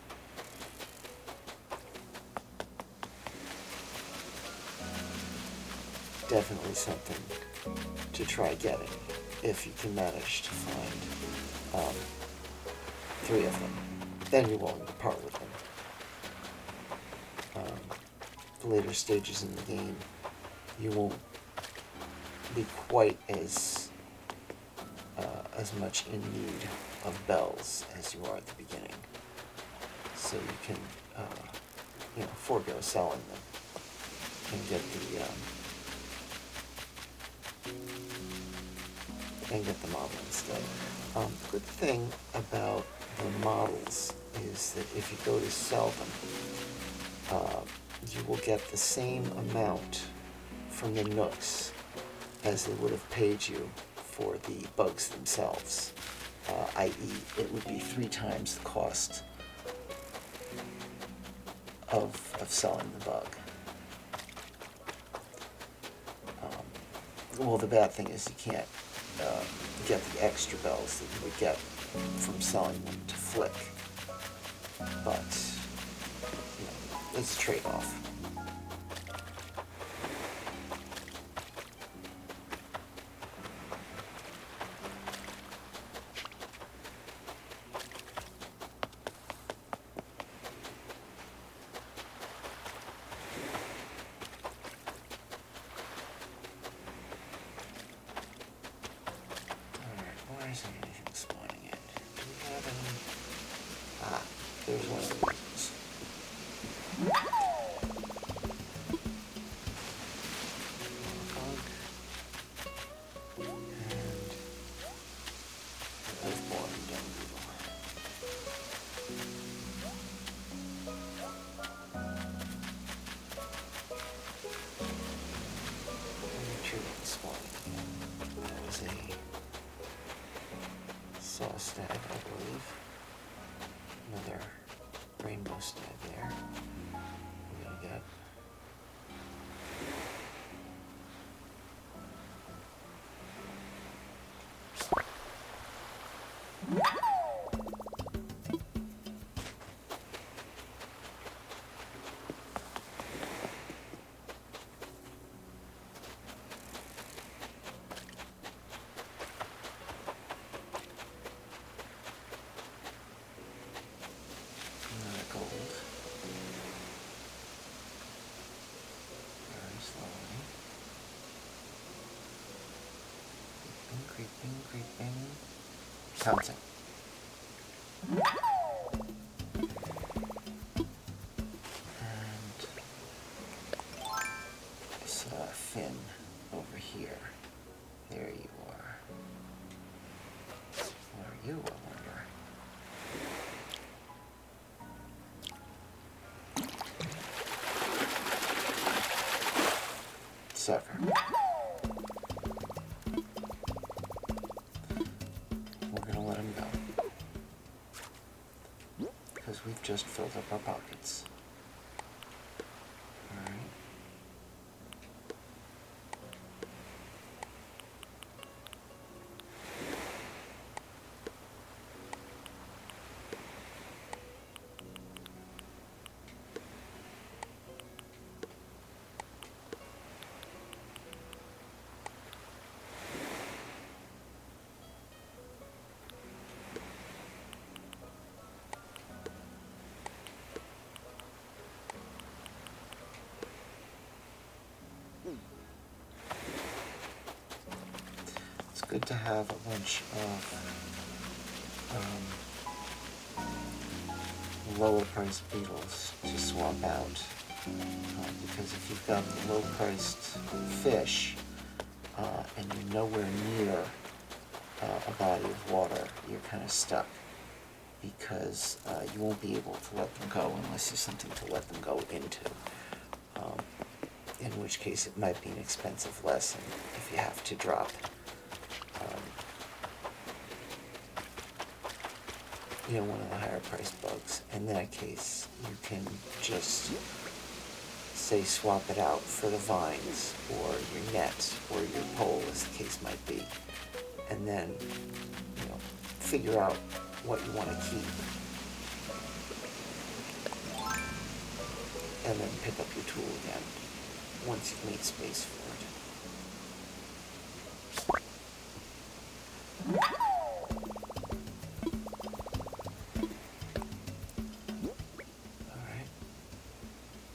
Definitely something to try getting if you can manage to find 3 of them. Then you're willing to part with them. Later stages in the game, you won't be quite as much in need of bells as you are at the beginning. So you can, forego selling them and get the model instead. Good thing about the models is that if you go to sell them, you will get the same amount from the Nooks as they would have paid you for the bugs themselves, i.e. it would be 3 times the cost of selling the bug. Well, the bad thing is you can't get the extra bells that you would get from selling them to Flick, but it's a trade-off. Why isn't anything spawning in? Do we have any? Ah, there's one of the reasons. Saw stag, I believe. Another rainbow stag there. We're gonna get. Creeping. Pouncing. And I saw a fin over here. There you are. What are you, I wonder? Sucker. Because we've just filled up our pockets. Alright. good to have a bunch of lower priced beetles to swap out, because if you've got the low priced fish and you're nowhere near a body of water, you're kind of stuck, because you won't be able to let them go unless there's something to let them go into, in which case it might be an expensive lesson if you have to drop one of the higher priced bugs. In that case, you can just say swap it out for the vines or your net or your pole, as the case might be, and then figure out what you want to keep, and then pick up your tool again once you've made space for it.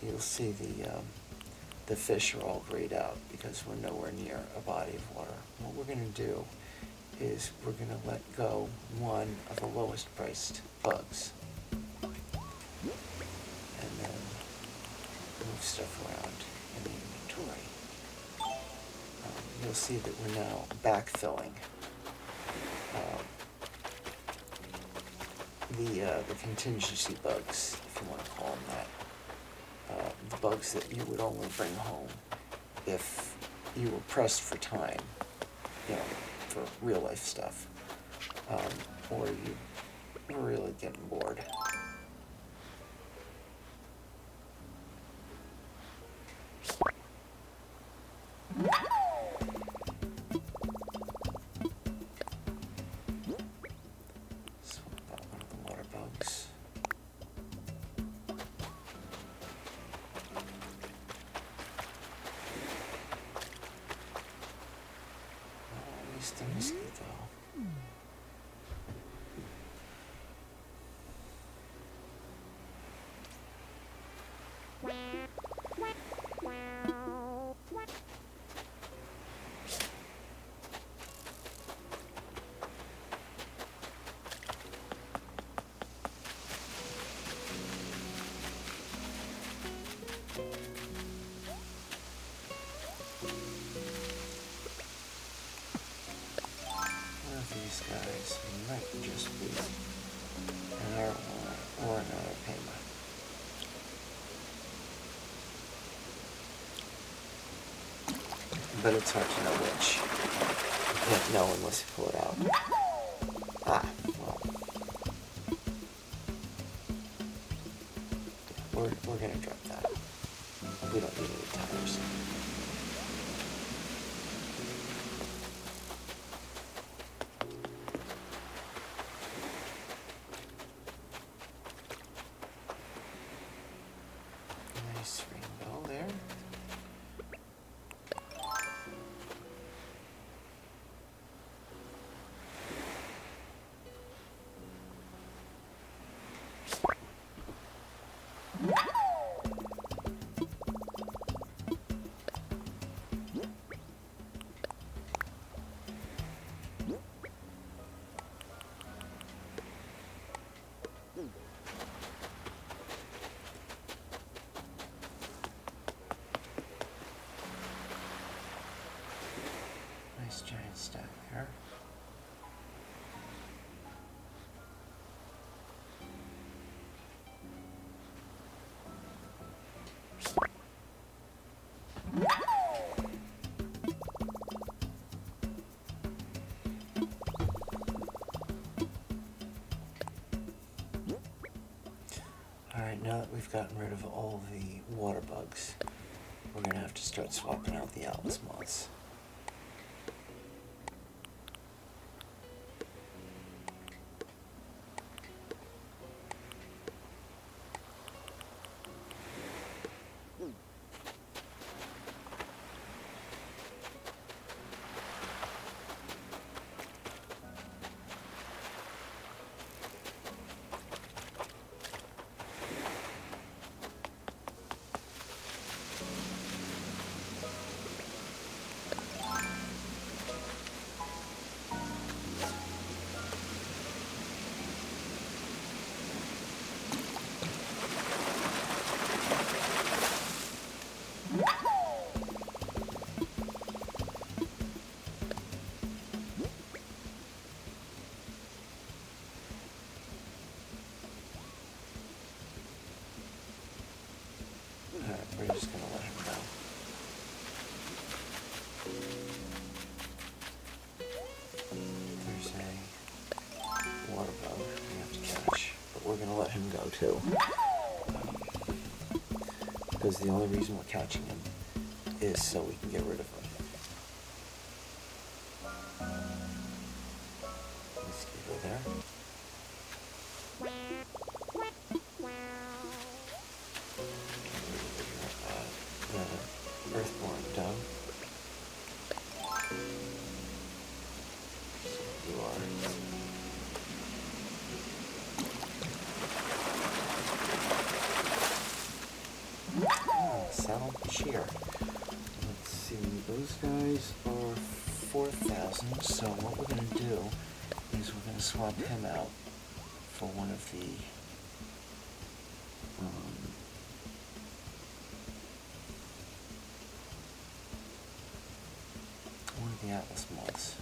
You'll see the fish are all grayed out because we're nowhere near a body of water. What we're going to do is we're going to let go one of the lowest priced bugs, and then move stuff around in the inventory. You'll see that we're now backfilling the contingency bugs, if you want to call them that. The bugs that you would only bring home if you were pressed for time, for real life stuff, or you were really getting bored. Swap out one of the water bugs. The mosquito. These guys might just be an arowana or an arapema. But it's hard to know which. You can't know unless you pull it out. Ah, well. We're gonna drop that. We don't need any tires. Nice rainbow there. Nice giant stack there. Alright, now that we've gotten rid of all the water bugs, we're going to have to start swapping out the atlas moths. We're just gonna let him go. There's a water bug we have to catch, but we're gonna let him go too. Because the only reason we're catching him is so we can get rid of him. Mosquito there. The earthborn dove. So you are. Saddle cheer. Let's see, those guys are 4,000, so what we're going to do is we're going to swap him out for one of the atlas moths.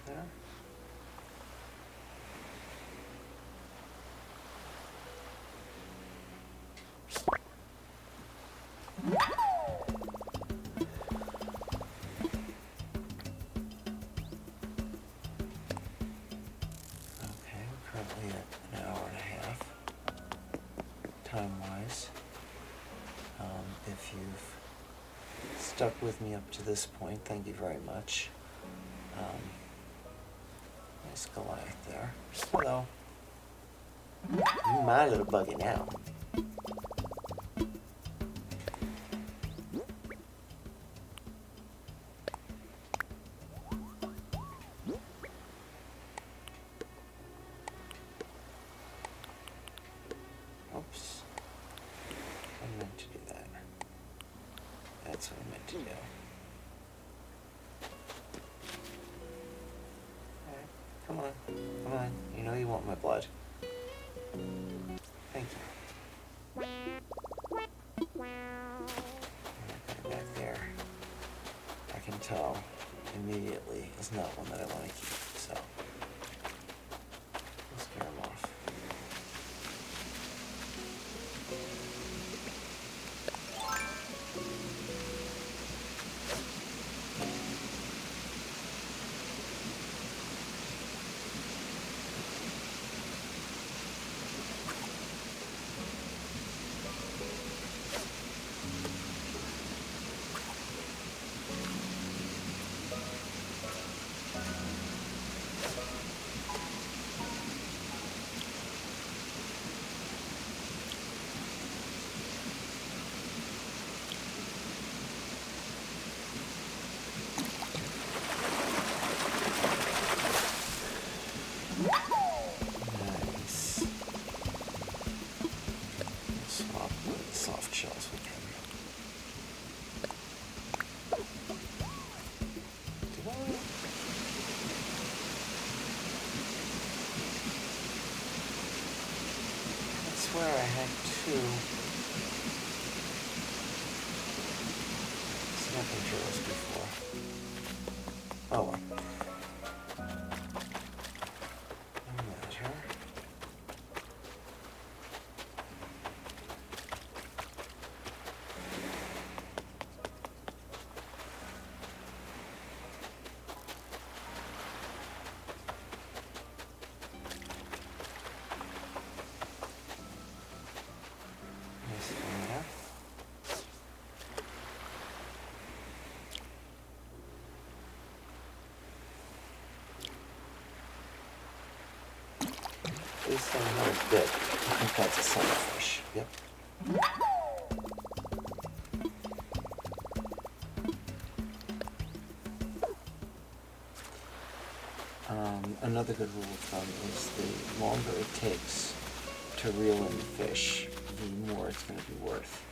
There. Okay, we're currently at an hour and a half, time-wise. If you've stuck with me up to this point, thank you very much. Nice Goliath there. Hello. You my little buggy now. Oops. I meant to do that. That's what I meant to do. Come on, come on. You know you want my blood. Thank you. Back there, I can tell immediately is not one that I want to keep, so let's scare him off. I had two snapping turtles before. Oh well. No matter. This thing here is big. I think that's a sunfish. Yep. Another good rule of thumb is the longer it takes to reel in the fish, the more it's going to be worth.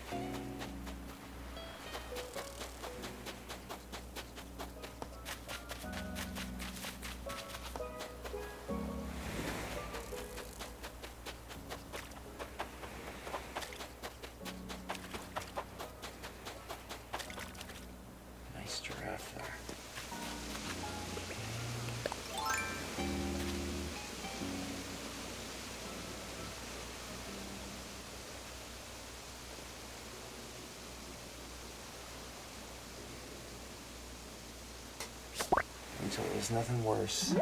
So there's nothing worse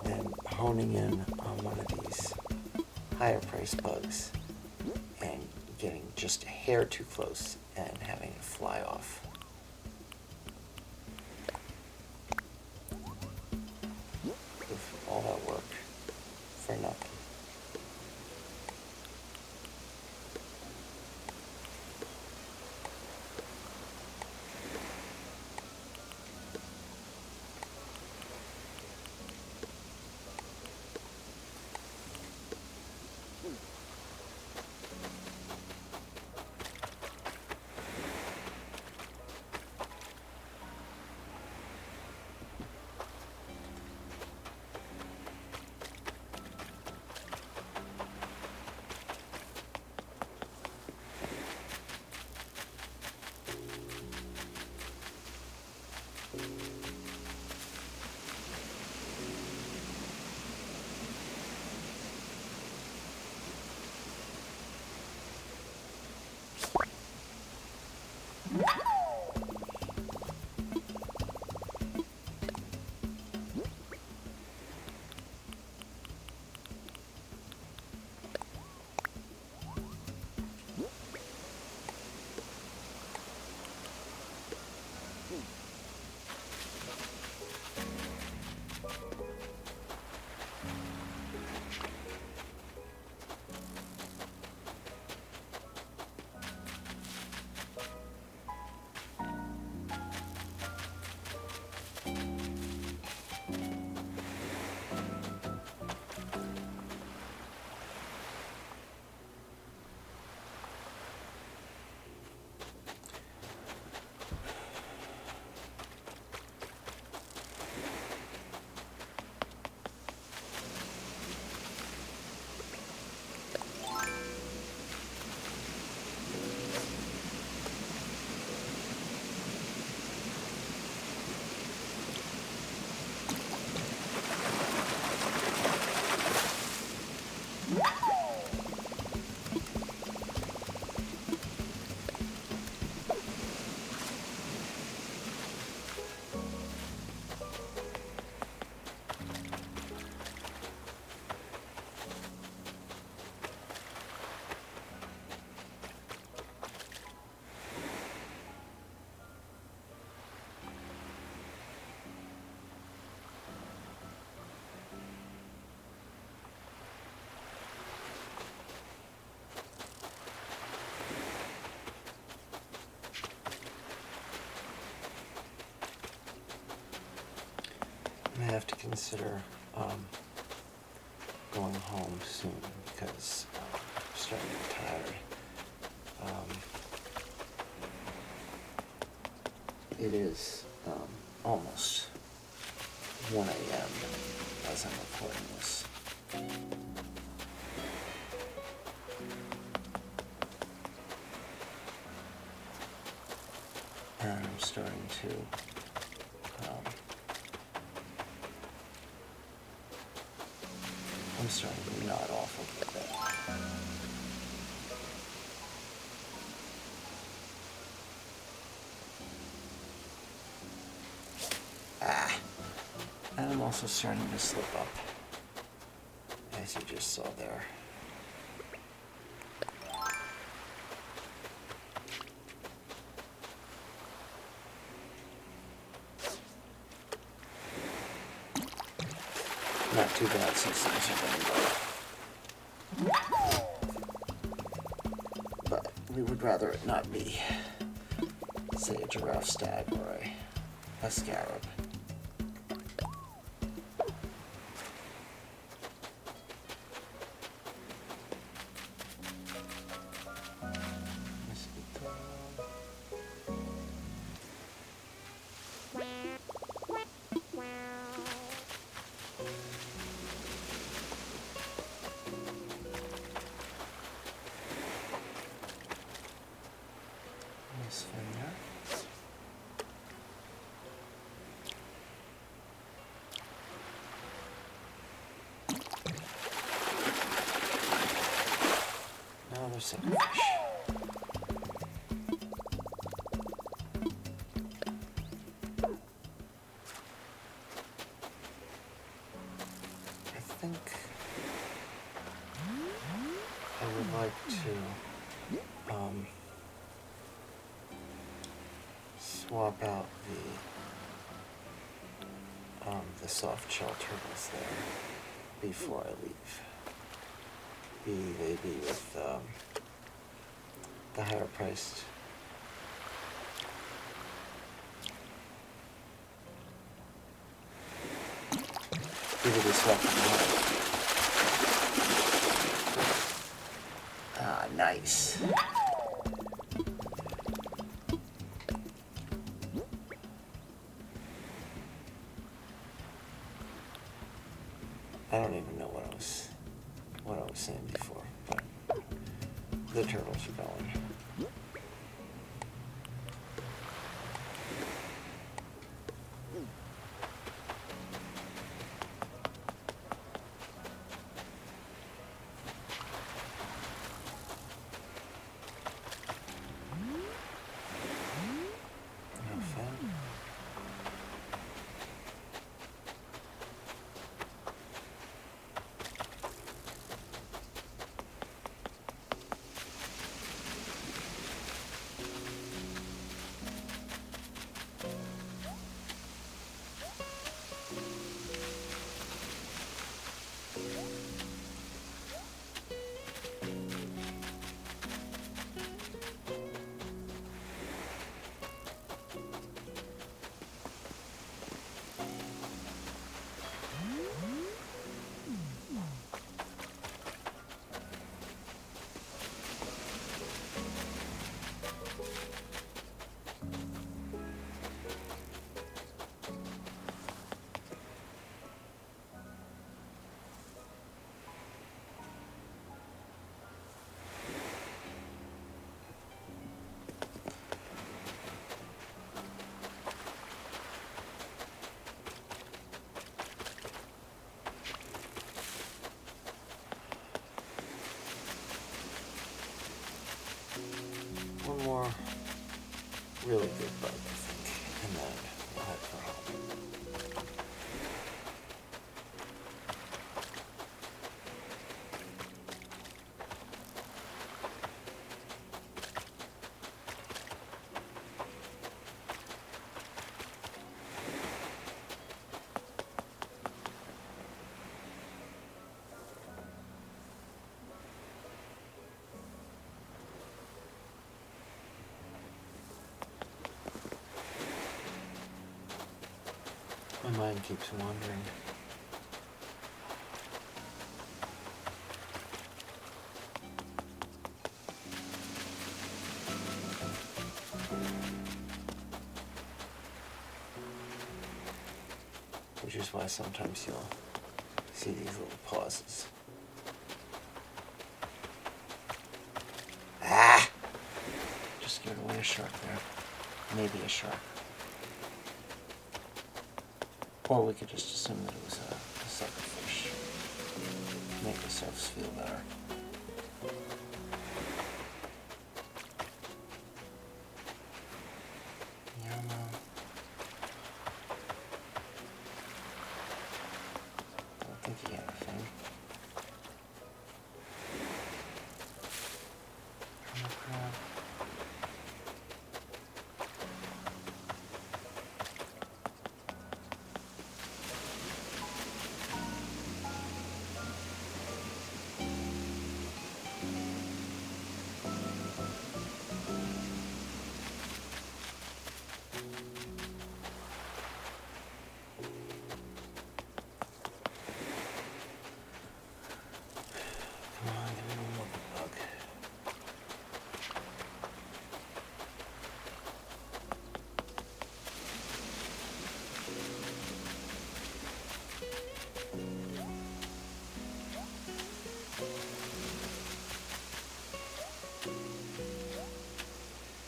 than honing in on one of these higher priced bugs and getting just a hair too close and having it fly off. With all that work for nothing. I have to consider going home soon because I'm starting to get tired. It is almost 1 a.m. as I'm recording this. And I'm starting to nod off a little bit. And I'm also starting to slip up, as you just saw there. Not too bad since things are going well. But we would rather it not be, say, a giraffe stag or a scarab. Another silverfish. think I would like to swap out the soft shell turtles there before I leave. They be with the higher priced. Either be swapped or not. Ah, nice. I don't even know what I was saying before, but the turtles are going. No fun. One more really good bug, I think, and then we'll head for home. My mind keeps wandering. Which is why sometimes you'll see these little pauses. Ah! Just scared away a shark there. Maybe a shark. Or we could just assume that it was a sucker fish. Make ourselves feel better. Yeah, no. I don't think he had anything. Oh, crap. Come on, give me one more bug.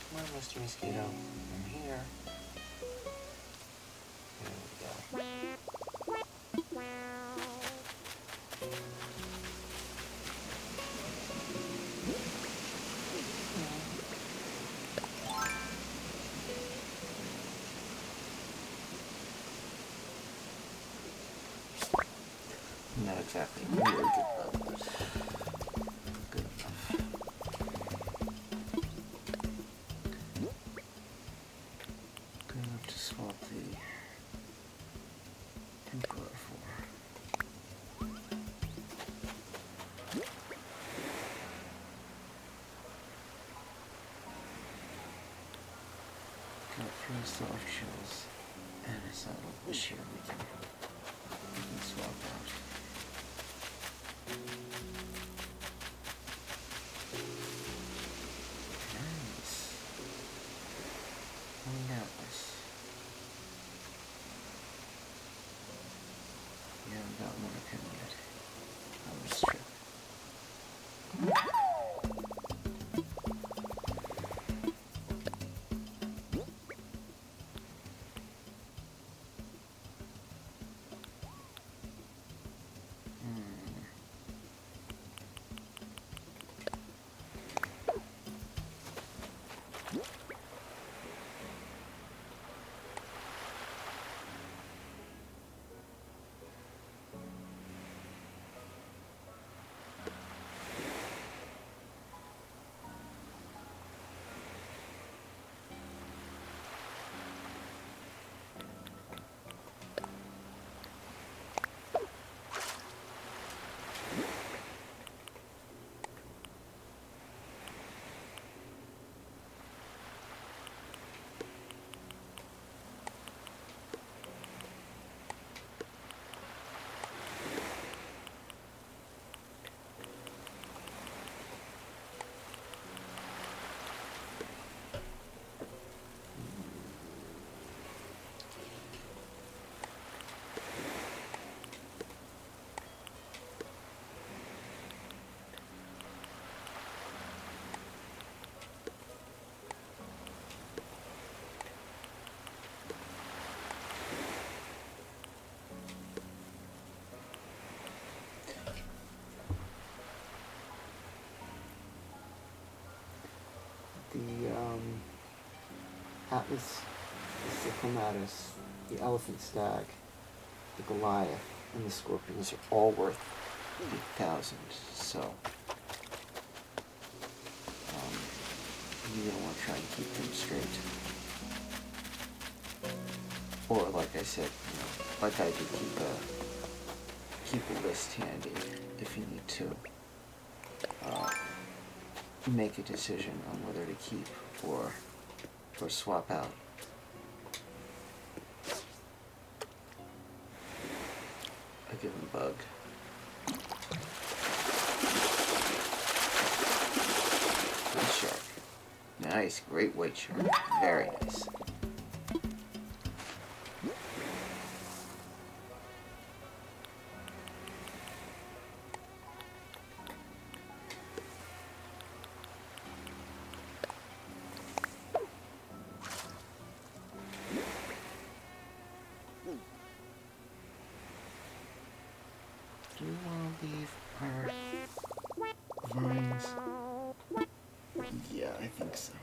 Come on, Mr. Mosquito. I'm here. There we go. Not exactly really good bug, but good enough. Good enough to swap the Emperor for. Got 3 soft shells and a saddle bush here we can swap out. Nice. Oh, nice. We haven't got one of him yet on this trip. The Atlas, the Cyclamatus, the Elephant Stag, the Goliath, and the Scorpions are all worth 8,000, so you're gonna want to try and keep them straight. Or like I said, you know, like I do, keep a list handy if you need to make a decision on whether to keep or swap out. A given bug. Nice shark. Nice, great white shark. Very nice. Do you want to leave our vines? Yeah, I think so.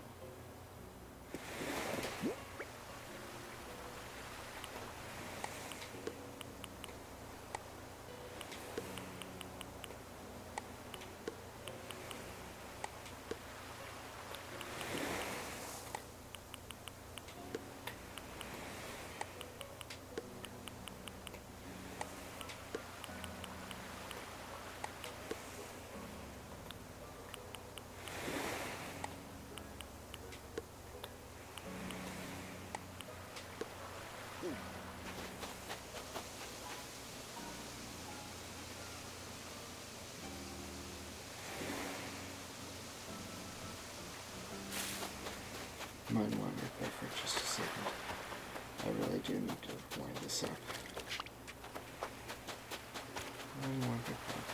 Mind wander there for just a second. I really do need to wind this up. One more good bug.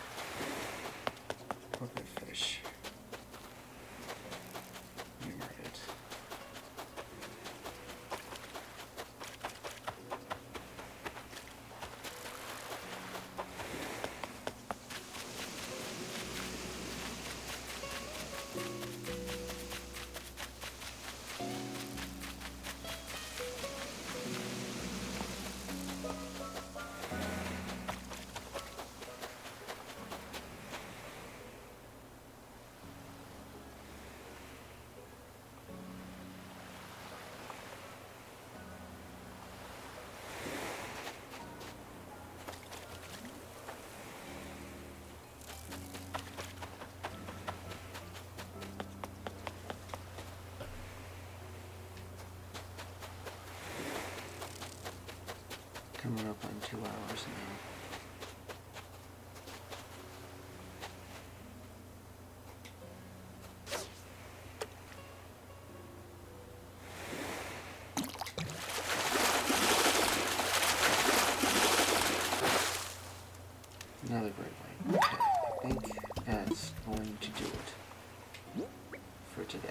Or good fish. Hammered it. 2 hours now. Another great way. Okay, I think that's going to do it for today.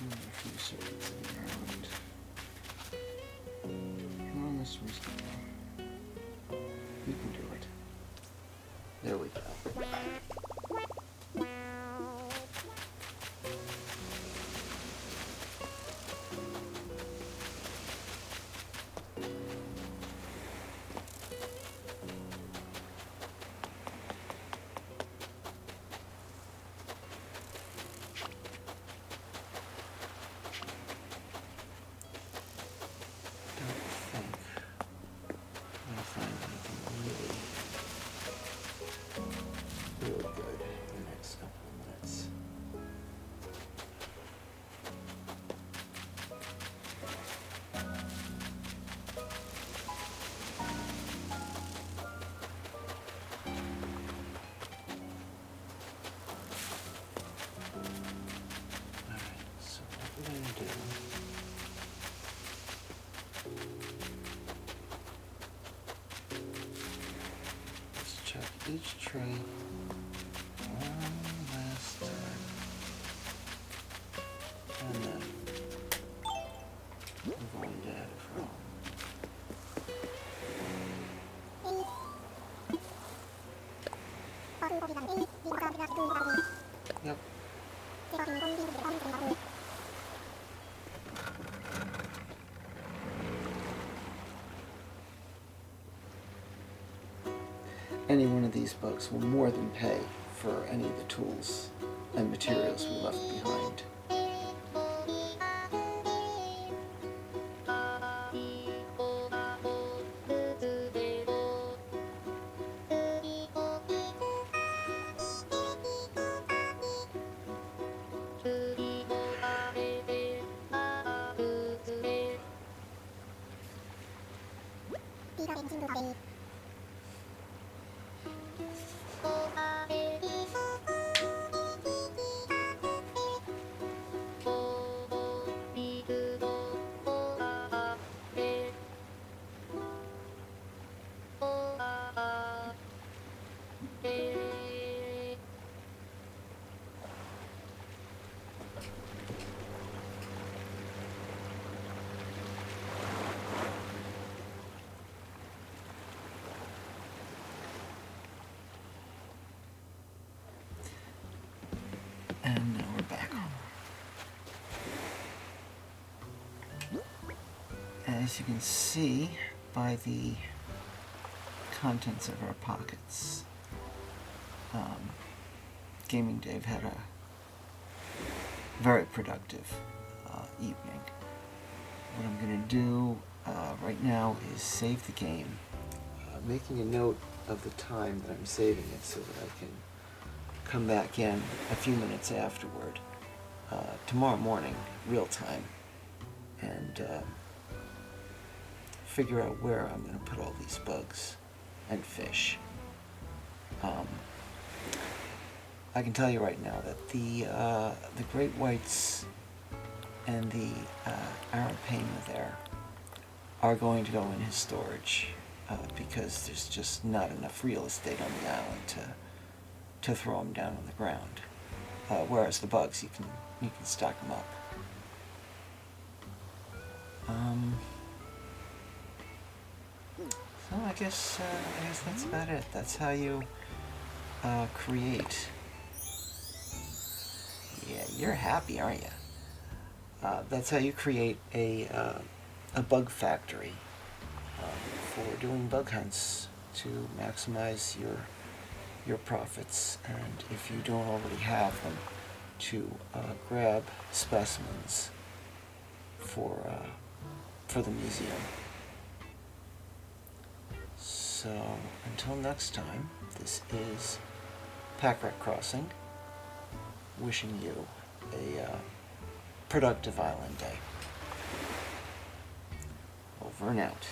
A few seconds around. Come on, Mr. Mosquito. You can do it. There we go. Each tray one last time, and then we're going to add it from. Yep. Any one of these bugs will more than pay for any of the tools and materials we left behind. And now we're back home. As you can see by the contents of our pockets. GamingDave had a very productive evening. What I'm going to do right now is save the game, making a note of the time that I'm saving it so that I can come back in a few minutes afterward, tomorrow morning, real time, and figure out where I'm going to put all these bugs and fish. I can tell you right now that the great whites and the arapaima there are going to go in his storage because there's just not enough real estate on the island to throw them down on the ground. Whereas the bugs, you can stock them up. So I guess that's about it. That's how you create. Yeah, you're happy, aren't you? That's how you create a bug factory for doing bug hunts to maximize your profits, and if you don't already have them, to grab specimens for the museum. So until next time, this is Packrat Crossing, wishing you a productive island day. Over and out.